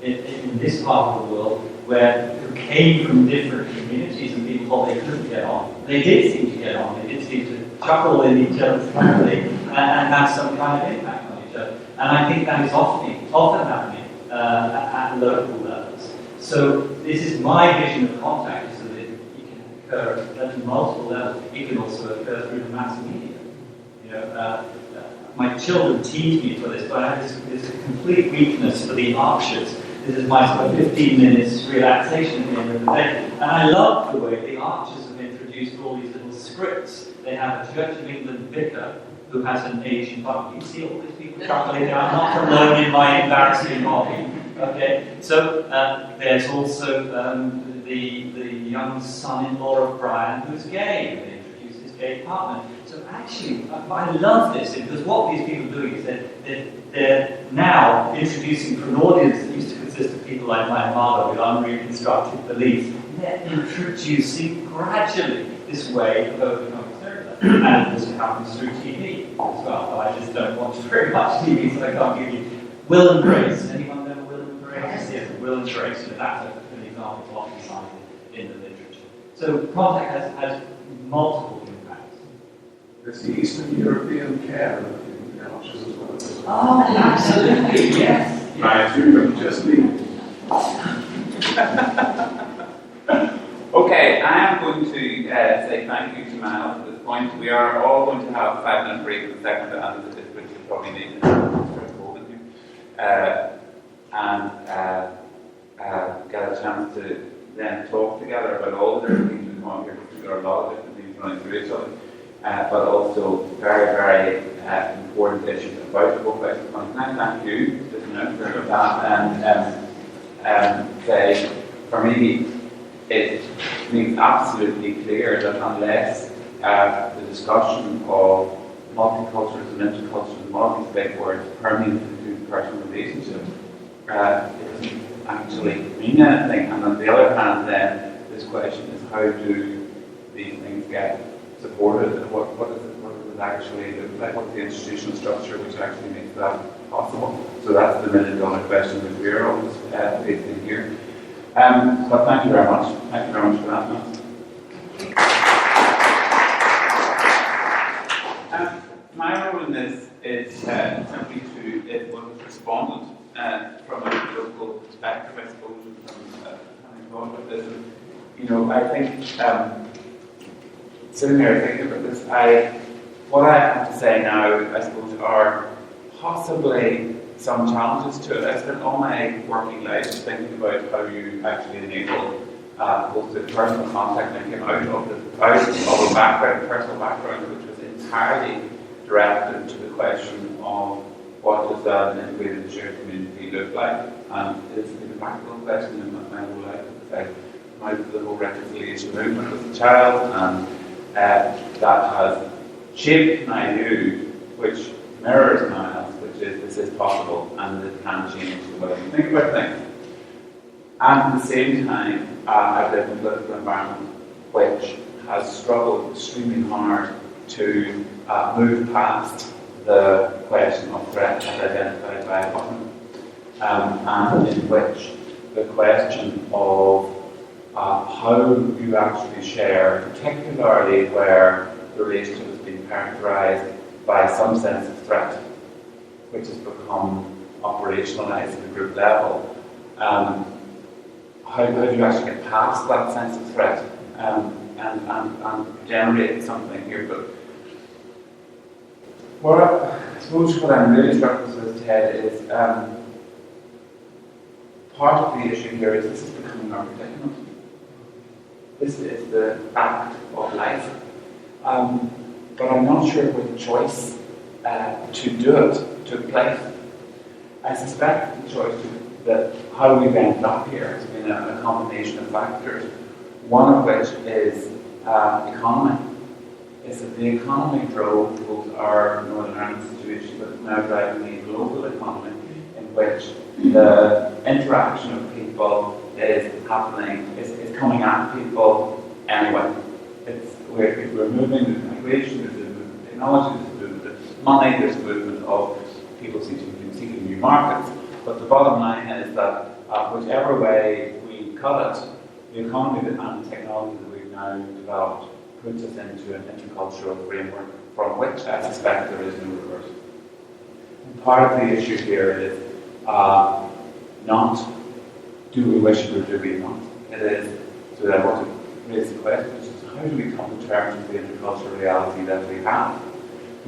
in this part of the world who came from different communities and people thought they couldn't get on. They did seem to get on. They did seem to chuckle in each other's company and have some kind of impact on each other. And I think that is often happening at local levels. So this is my vision of contact, so that it can occur at multiple levels. It can also occur through the mass media. You know, my children tease me for this, but I have this complete weakness for the archers. This is my sort of 15 minutes relaxation at the end of the day. And I love the way the archers have introduced all these little scripts. They have a Church of England vicar who has an Asian button. You see all these people chuckling. I'm not alone in my embarrassing hobby. Okay, so there's also the young son-in-law of Brian who's gay. They introduce his gay partner. So actually, I love this because what these people are doing is they're now introducing from an audience that used to consist of people like my mother with unreconstructed beliefs. They're introducing gradually this way of overcoming stereotypes. And this happens through TV as well. But I just don't watch very much TV, so I can't give you Will and Grace. Anyone know Will and Grace? Yes, Will and Grace. So that's an example of often cited in the literature. So contact has multiple impacts. There's the Eastern European care in the arches as well. Oh, absolutely, yes. Right, you just leave. Okay, I am going to say thank you to Miles at this point. We are all going to have a 5-minute break in a second to answer this, which you probably need to hold you. And get a chance to then talk together about all the different things we want here, because there are a lot of different things running through each other. But also very, very important issues about the book. Can I thank you for that and say, for me, it makes absolutely clear that unless the discussion of multiculturalism, interculturalism, all these big words permeate into personal relationships, it doesn't actually mean anything. And on the other hand, then, this question is how do these things get supported? What does it actually look like? What's the institutional structure which actually makes that possible? So that's the $1 million question that we're always facing here. But thank you very much. Thank you very much for that, Matt. My role in this is simply to respond from a local perspective, I suppose, from having thought about this. And, you know, I think sitting there thinking about this, what I have to say now, I suppose, are possibly some challenges to it. I spent all my working life thinking about how you actually enable both the personal contact that came out of a background, personal background, which was entirely directed to the question of what does an integrated and shared community look like. And it's been a practical question in my whole life. How the whole reconciliation movement as a child, and that has shaped my view, which mirrors Niall's, which is this is possible and it can change the way you think about things. And at the same time, I've lived in a political environment which has struggled extremely hard to move past the question of threat as identified by a government. and in which the question of how you actually share, particularly where the relationship has been characterised by some sense of threat, which has become operationalised at the group level. How do you actually get past that sense of threat and generate something here? But I suppose what I'm really struck with, Ted, is part of the issue here is this is becoming our predicament. This is the fact of life. But I'm not sure what choice to do it took place. I suspect the choice that how we've ended up here has been a combination of factors. One of which is economy. Is that the economy drove both our Northern Ireland situation, but now driving the global economy, in which the interaction of people is happening, is coming at people anyway. We're moving, there's migration, there's the movement of technology, there's the movement of money, there's the movement of people seeking new markets. But the bottom line is that whichever way we cut it, the economy and the technology that we've now developed puts us into an intercultural framework from which I suspect there is no reverse. And part of the issue here is not do we wish it or do we not. It is, so that I want to raise the question, which is how do we come to terms with the intercultural reality that we have?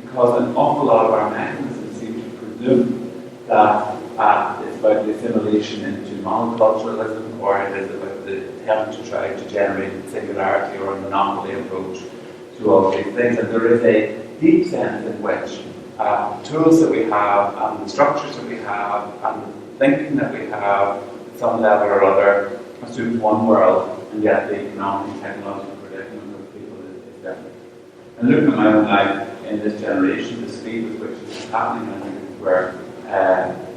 Because an awful lot of our mechanisms seem to presume that it's about the assimilation into monoculturalism, or it is about the attempt to try to generate singularity or a monopoly approach to all these things. And there is a deep sense in which tools that we have, and the structures that we have, and the thinking that we have, at some level or other, assumes one world, and yet the economic and technological predicament of people is different. And looking at my own life in this generation, the speed with which this is happening, I think is where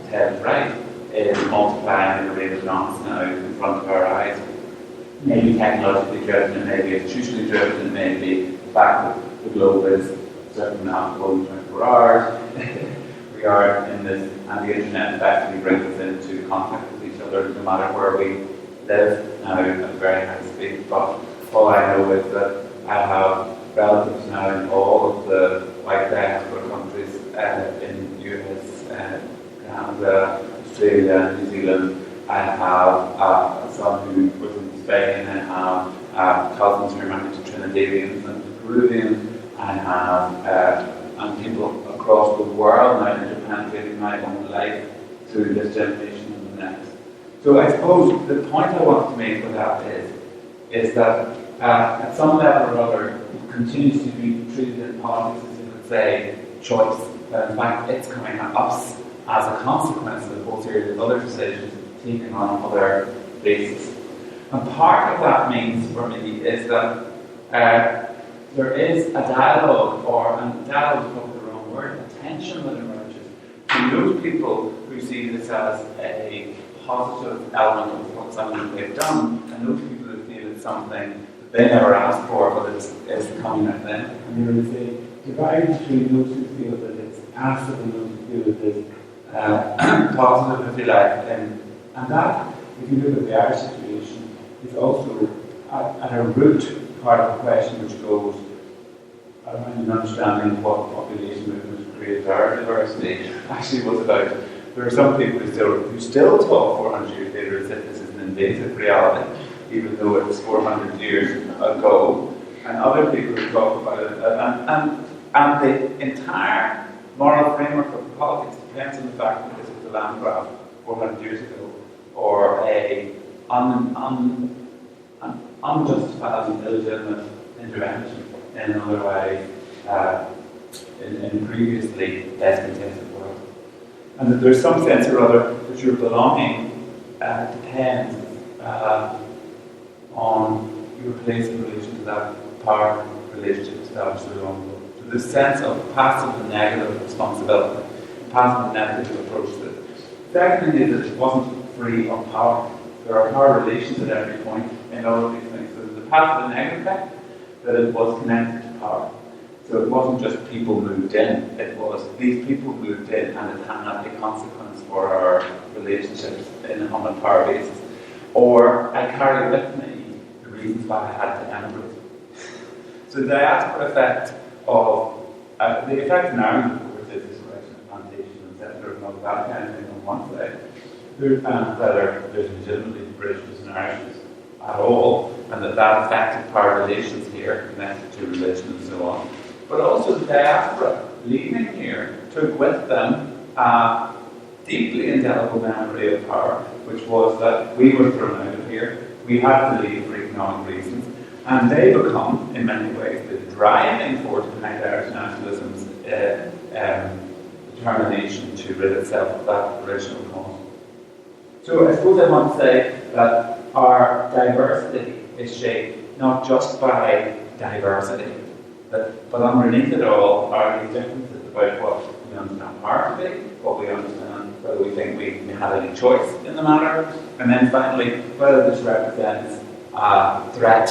Ted's right, is multiplying at the rate of knots now in front of our eyes. Maybe technologically driven, it may be institutionally driven, it may be the fact that the globe is certainly not going 24 hours. We are in this, and the internet effectively brings us into contact with each other no matter where we live now at a very high speed. But all I know is that I have relatives now in all of the white diaspora countries in the US, Canada, Australia, New Zealand. I have a son who was in Spain. I have cousins who are married to Trinidadians and Peruvians. I have and people across the world now interpenetrating my own life through this generation and the next. So I suppose the point I want to make with that is that at some level or other it continues to be treated in politics as you could say choice, but in fact it's coming at us as a consequence of a whole series of other decisions taken on other bases. And part of that means for me is that there is a dialogue, and dialogue is probably the wrong word, a tension that emerges between those people who see this as a positive element of what something they've done, and those people who feel it's something that they never asked for, but it's coming at them. And there is a divide between those who feel that it's passive and those who feel that it's positive, if you like. And that, if you look at the Irish situation, is also at a root part of the question which goes around an understanding of what population movements created our diversity actually was about. There are some people who still talk 400 years later as if this is an invasive reality, even though it's 400 years ago, and other people who talk about it. And the entire moral framework of politics depends on the fact that this was a land grab 400 years ago, or an unjustified and illegitimate intervention in an otherwise in previously less contested world. And that there's some sense or other that your belonging depends on your place in relation to that power relationship established along the road. So this sense of passive and negative responsibility, passive and negative approach to it. Second thing is that it wasn't free of power. There are power relations at every point in all of these things. So there's a passive and negative effect that it was connected to power. So it wasn't just people moved in, it was these people moved in and it had a consequence for our relationships on a power basis. Or I carry with me the reasons why I had to emigrate. So the diaspora effect of, the effect in Ireland, of course, is this question of plantation and settler and all that kind of thing on one side. Whether there's legitimately Britishness and Irishness at all, and that affected power relations here, connected to religion and so on. But also the diaspora leaving here took with them a deeply indelible memory of power, which was that we were thrown out of here, we had to leave for economic reasons, and they become, in many ways, the driving force behind Irish nationalism's determination to rid itself of that original cause. So I suppose I want to say that our diversity is shaped not just by diversity, but underneath it all are these differences about what we understand power to be, what we understand, whether we think we have any choice in the matter, and then finally, whether this represents a threat,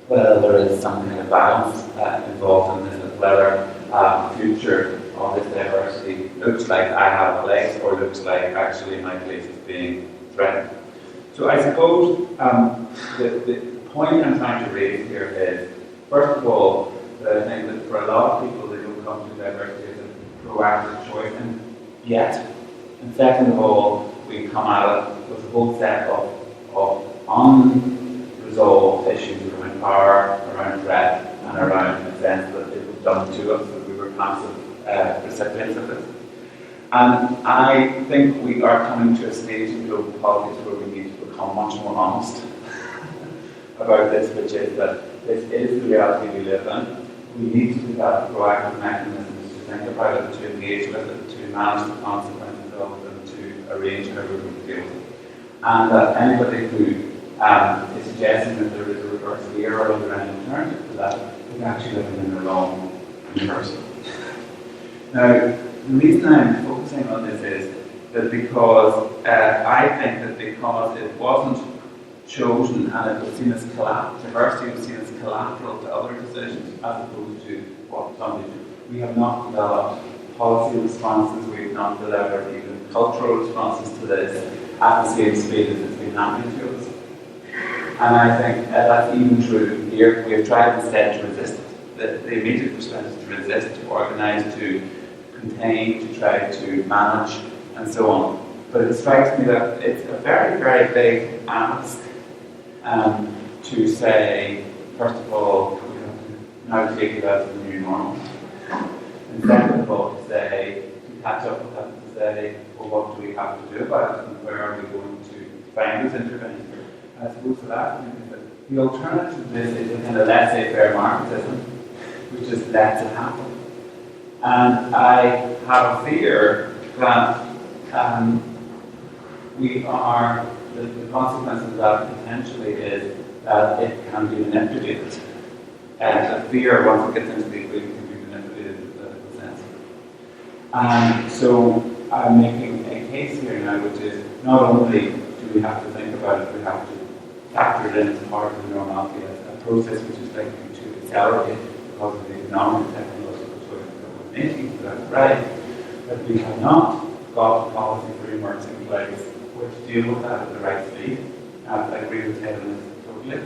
whether there is some kind of balance involved in this, whether the future of this diversity looks like I have a place or looks like actually my place is being threatened. So I suppose the point I'm trying to raise here is, first of all, that I think that for a lot of people they don't come to diversity as a proactive choice yet. And second of all, we come at it with a whole set of unresolved issues around power, around threat, and around the sense that it was done to us, that we were passive recipients of it. And I think we are coming to a stage in global politics where we need to become much more honest about this, which is that this is the reality we live in. We need to develop proactive mechanisms to think about it, to engage with it, to manage the consequences of it, and to arrange how we're going to deal with it. And that anybody who is suggesting that there is a reverse here or there any alternative to that is actually living in the wrong universe. Now, the reason I'm focusing on this is that because I think that because it wasn't chosen and it was seen as diversity was seen as collateral to other decisions as opposed to what some do. We have not developed policy responses, we have not delivered even cultural responses to this at the same speed as it's been happening to us. And I think that's even true here. We have tried instead to resist it. The immediate response is to resist, to organise, to contain, to try to manage, and so on. But it strikes me that it's a very, very big ask to say, first of all, we have to now take it as the new normal. And second of all, to say, to catch up with that, to say, well, what do we have to do about it, and where are we going to find this intervention? I suppose the last thing is that the alternative to this is a kind of laissez-faire marketism, which just lets it happen. And I have a fear that the consequence of that potentially is that it can be manipulated. And a fear, once it gets into the equation, can be manipulated in a political sense. And so I'm making a case here now, which is not only do we have to think about it, we have to factor it in as part of the normality as a process which is likely to accelerate because of the economic and technological choices that we're making, so that's right. But we have not got policy frameworks in place which deal with that at the right speed. I agree with Ted on this totally.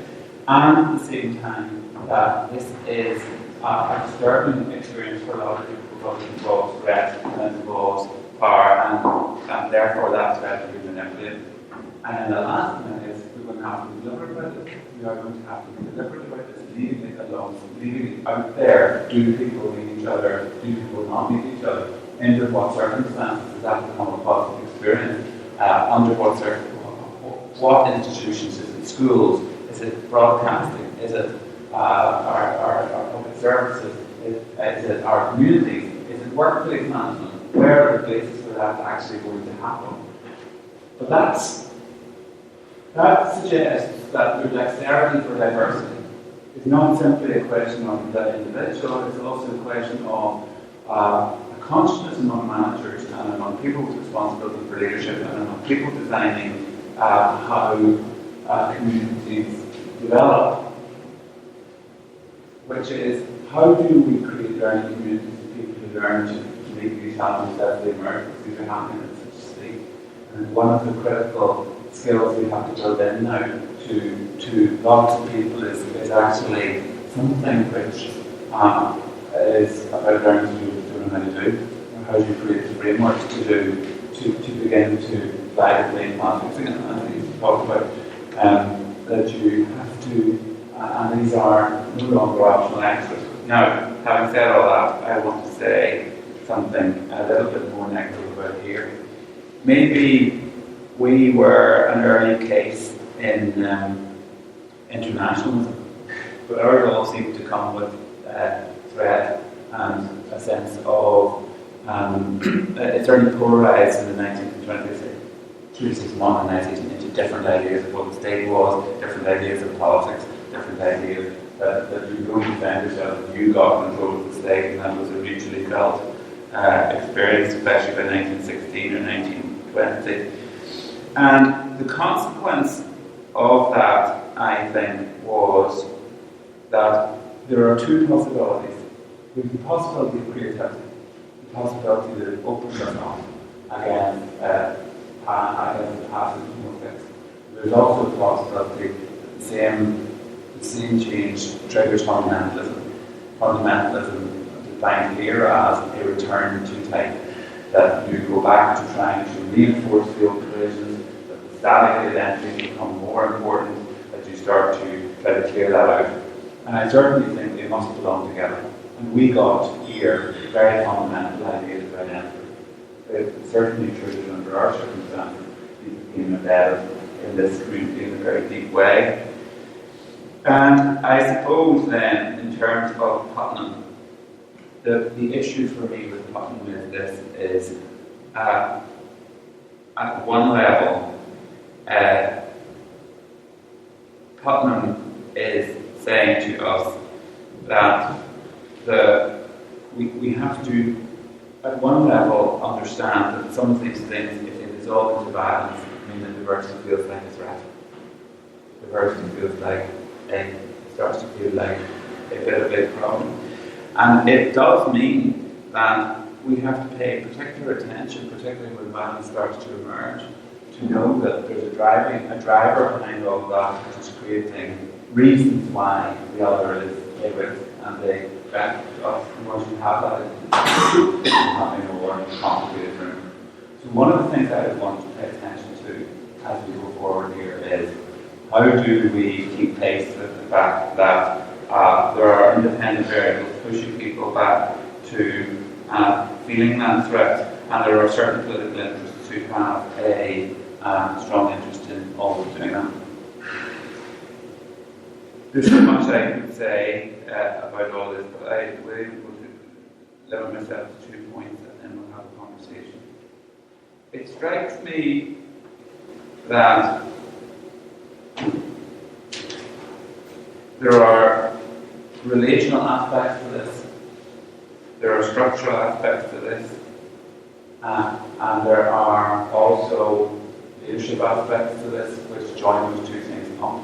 And at the same time, that this is a disturbing experience for a lot of people because it involves threat and it involves power, and therefore that threat will be manipulated. And then the last thing is we're going to have to be deliberate about this. We are going to have to be deliberate about this, leaving it alone, leaving it out there. Do people meet each other? Do people not meet each other? Under what circumstances does that become a positive experience? Under what institutions? Is it schools? Is it broadcasting? Is it our public services? Is it our communities? Is it workplace management? Where are the places where that's actually going to happen? But that suggests that the dexterity for diversity is not simply a question of the individual, it's also a question of a consciousness among managers and among people with responsibility for leadership and among people designing how communities develop. which is how do we create learning communities of people who learn to meet these challenges as they emerge, because these are happening at such a state. And one of the critical skills we have to build in now to lots of people is actually something which is about learning to do what you know how to do, or how do you create the frameworks to begin to guide the main conflicts. And as you talked about, that you have to, and these are no longer optional extras. Now, having said all that, I want to say something a little bit more negative about here. Maybe we were an early case in internationalism, but our goal seemed to come with threat and a sense of it certainly polarised in the 19th and 20th century through this modernisation into different ideas of what the state was, different ideas of politics, different ideas that you go and defend yourself, that you got control of the state, and that was a mutually felt experience, especially by 1916 or 1920. And the consequence of that, I think, was that there are two possibilities. There's the possibility of creativity, the possibility that it opens us up against the passive conflicts. There's also the possibility that the same change triggers fundamentalism. Fundamentalism defined here as a return to type, that you go back to trying to reinforce the old traditions, that the static identities become more important, that you start to try to clear that out. And I certainly think they must belong together. And we got here very fundamental ideas of identity. It's certainly true that under our circumstances, these became embedded in this community in a very deep way. And I suppose then, in terms of Putnam, the issue for me with Putnam is this, is at one level, Putnam is saying to us that we have to, at one level, understand that some of these things, if they dissolve into violence, mean that diversity feels like a threat. Diversity feels like it starts to feel like a bit of a problem. And it does mean that we have to pay particular attention, particularly when violence starts to emerge, to know that there's a driver behind all of that, which is creating reasons why the other is a risk and they affect us. And once you have that, it's having a more complicated room. So one of the things I would want to pay attention to as we go forward here is how do we keep pace with the fact that there are independent variables pushing people back to feeling that threat, and there are certain political interests who have a strong interest in always doing that. There's so much I could say about all this, but I will limit myself to 2 points and then we'll have a conversation. It strikes me that there are relational aspects to this, there are structural aspects to this, and there are also leadership aspects to this which join those two things up.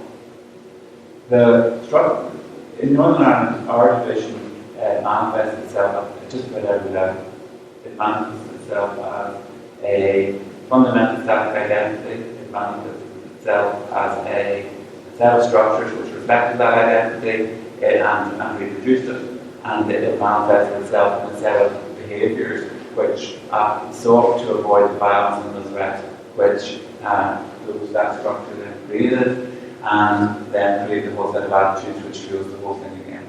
In Northern Ireland, our division manifests itself at just about every level. It manifests itself as a fundamental static identity, it manifests itself as a set of structures which reflected that identity and reproduced it, and it manifests itself in a set of behaviours which sought to avoid the violence and the threat which that structure then created, and then create the whole set of attitudes which fuels the whole thing again.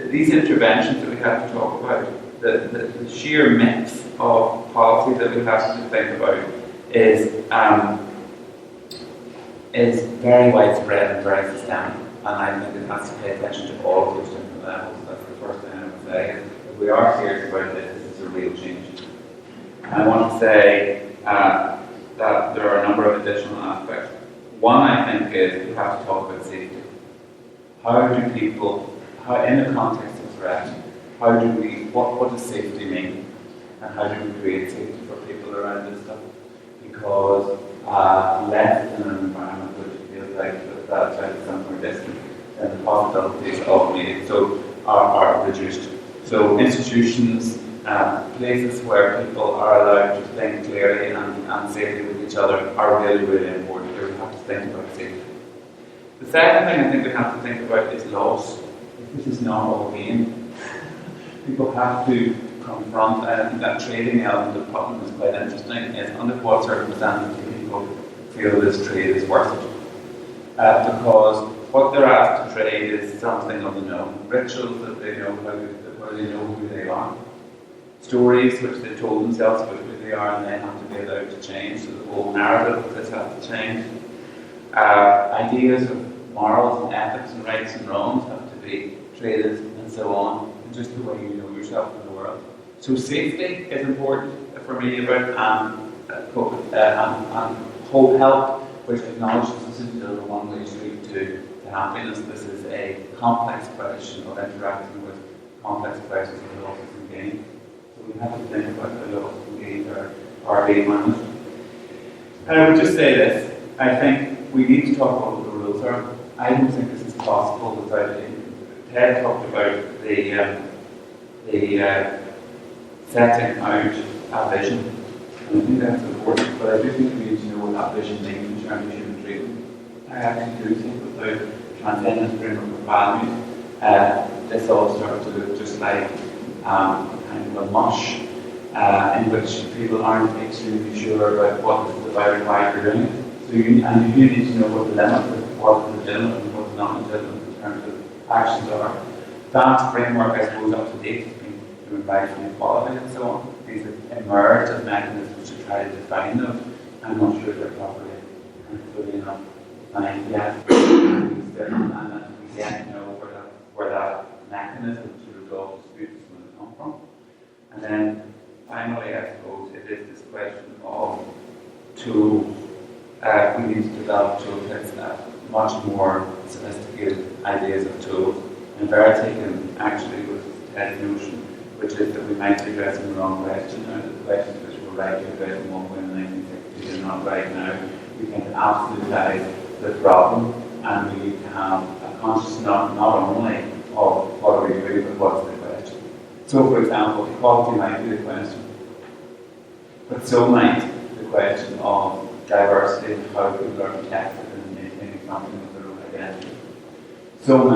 These interventions that we have to talk about, the sheer mix of policy that we have to think about is very widespread and very systemic, and I think it has to pay attention to all of those different levels. That's the first thing I would say. If we are serious about this, this is a real change. I want to say that there are a number of additional aspects. One, I think, is we have to talk about safety. How do people, in the context of threat, what does safety mean? And how do we create safety for people around this stuff? Because left in an environment which feels like that's somewhere distant then the possibilities of meeting are reduced. So institutions, places where people are allowed to think clearly and safely with each other are really, really important. Here we have to think about safety. The second thing I think we have to think about is loss. This is not all gain. People have to confront, I think that trading element of Putnam is quite interesting, is under what circumstances do people feel this trade is worth it? Because what they're asked to trade is something of the known, rituals that they know where they know who they are, stories which they've told themselves about who they are, and they have to be allowed to change, so the whole narrative of this has to change. Ideas of morals and ethics and rights and wrongs have to be traded and so on, and just the way you know yourself in the world. So safety is important for me about hope help, which acknowledges this is a one-way street to happiness. This is a complex question of interacting with complex questions of losses and gain. So we have to think about how losses and gains are being managed. And I would just say this, I think we need to talk about what the rules are. I don't think this is possible without it. Ted talked about the setting out a vision. And I think that's important, but I do think we need to know what that vision means in terms of human treatment. I actually do think without transcendent framework of values, this all starts to look just like kind of a mush in which people aren't extremely sure about what this is about and why they're doing it. So you need to know what the limit is, what is legitimate and what is not legitimate in terms of actions are. That framework, I suppose, up to date has been doing rights and equality and so on. These have emerged as mechanisms to try to define those. I'm not sure they're properly and fully enough defined yet. And that we yet know where that mechanism to resolve disputes is going to come from. And then finally, I suppose, it is this question of tools. We need to develop toolkits that much more sophisticated ideas of tools. And Vera taken actually with Ted's notion, which is that we might be addressing the wrong question, or the questions which were right to address in one way in the 1960s are not right now. We can absolutize the problem, and we need to have a conscious not only of what are we doing, but what's the question. So, for example, equality might be the question, but so might the question of diversity and how people are protected and maintaining something of their own identity. So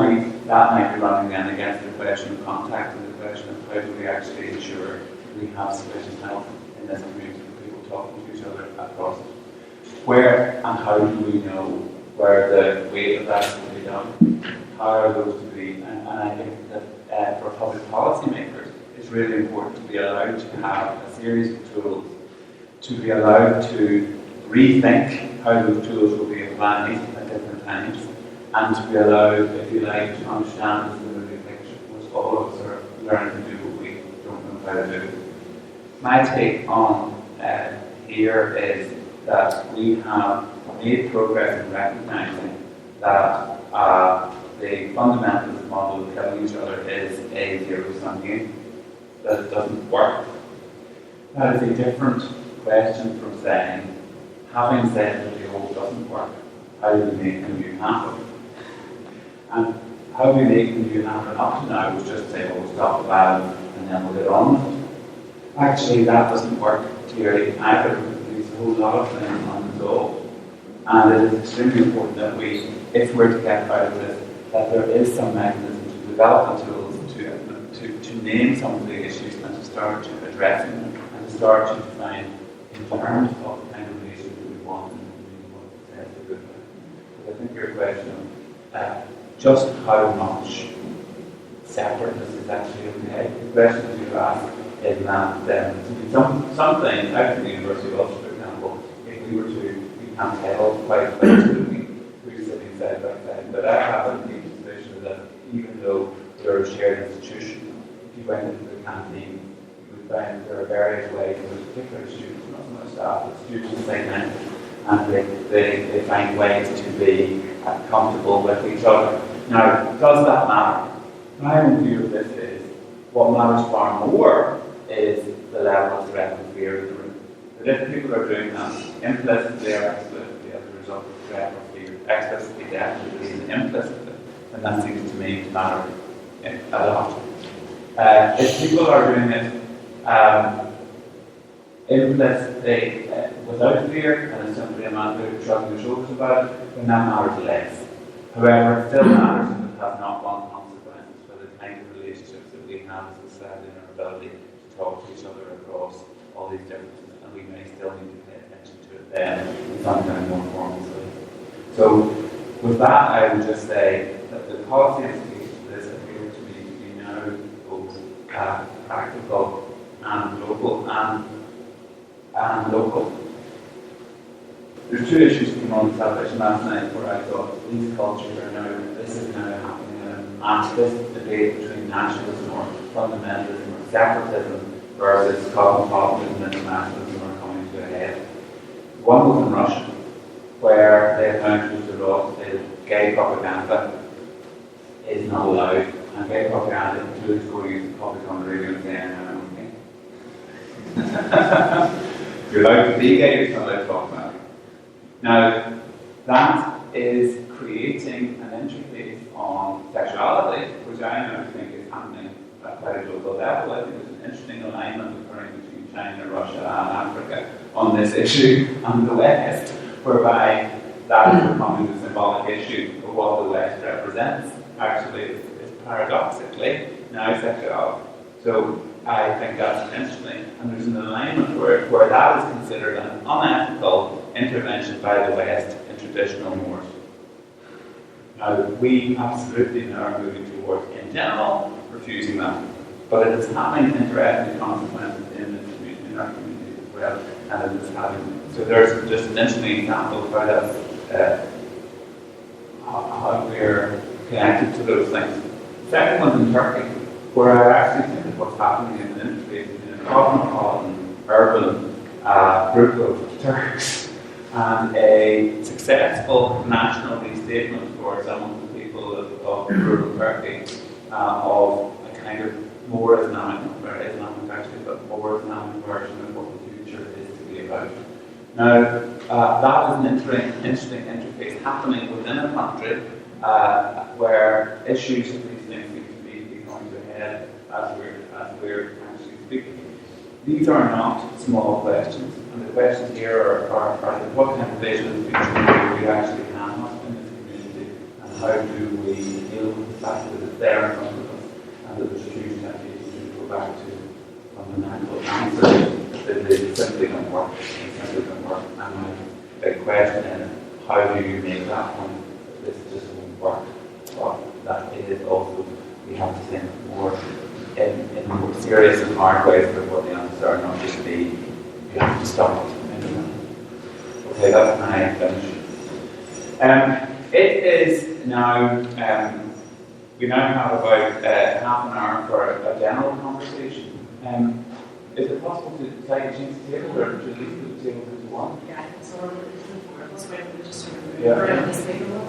that might be running then against the question of contact and the question of how do we actually ensure we have sufficient health in this community for people talking to each other across it. Where and how do we know where the weight of that is to be done? How are those to be? And I think that for public policymakers, it's really important to be allowed to have a series of tools, to be allowed to rethink how those tools will be applied at different times, and to be allowed, if you like, to understand this moving picture, which all of us are learning to do what we don't know how to do. My take on here is that we have made progress in recognizing that the fundamental model of killing each other is a zero-sum game. That it doesn't work. That is a different question from saying, having said that the old doesn't work, how do we make the new happen? And how we make the new happen up to now was just say, well, we'll stop the violence and then we'll get on with it. Actually, that doesn't work clearly either. There's a whole lot of things unresolved. And it is extremely important that we, if we're to get out of this, that there is some mechanism to develop the tools to name some of the issues and to start to address them and to start to define in terms of the kind of relationship that we want and we want to set a good way. But I think your question of just how much separateness is actually okay. The question that you asked is that some things, out of the University of Ulster, for example, if we were to, we can't tell quite clearly who's sitting side by side, but I have a position that even though they're a shared institution, if you went into the canteen, you would find there are various ways in which particular students, not so much staff, but students segment, and they find ways to be comfortable with each other. Now, does that matter? My own view of this is, what matters far more is the level of threat and fear in the room. That if people are doing that implicitly or explicitly as a result of threat or fear, explicitly definitely and implicitly, and that seems to me to matter a lot. If people are doing it implicitly, without fear, and it's simply a matter of shrugging their shoulders about it, then that matters less. However, it still matters if it has knock-on consequences for the kind of relationships that we have as a society and our ability to talk to each other across all these differences, and we may still need to pay attention to it then in some kind of more formal way. So, with that, I would just say that the policy implications of this appear to me to be now both practical and local and local. There's two issues that came on the television last night where I thought these cultures are now, this is now happening in an activist debate between nationalism or fundamentalism or separatism versus cosmopolitanism and internationalism are coming to a head. One was in Russia, where they have now introduced a law to say that gay propaganda is not allowed, and gay propaganda includes going to public on the radio and saying, I'm okay. If you're allowed to be gay, you're not allowed to talk about it. Now, that is creating an interface on sexuality, which I now think is happening at quite a global level. I think there's an interesting alignment occurring between China, Russia, and Africa on this issue and the West, whereby that is becoming the symbolic issue of what the West represents. Actually, it's paradoxically now sexuality. So I think that's interesting, and there's an alignment where that is considered an unethical intervention by the West in traditional mores. Now, we absolutely now are moving towards, in general, refusing that. But it is having indirect consequences in our community as well, and it is having. So there's just an interesting example of how that's how we're connected to those things. The second one's in Turkey, where I actually think what's happening is an interface between a cosmopolitan, urban group of Turks and a successful national restatement for some of the people of rural Turkey of a kind of more Islamic, not very Islamic actually, but more Islamic version of what the future is to be about. Now, that is an interesting interface happening within a country where issues of these things seem to be coming to a head as we're actually speaking. These are not small questions, and the questions here are what kind of vision of the future do we actually have in this community, and how do we deal with the fact that it's there in front of us, and that there's a huge temptation to go back to fundamental answers that they simply don't work. And my big question is, how do you make that point that this just won't work? But that is also, we have to think more in more serious and hard ways about what the answers are, not just be, you have to stop it. Okay, that's my finish. It is now, we now have about half an hour for a general conversation. Is it possible to change the table or to leave the table to one? Yeah, I think so. Let's wait, just around this table.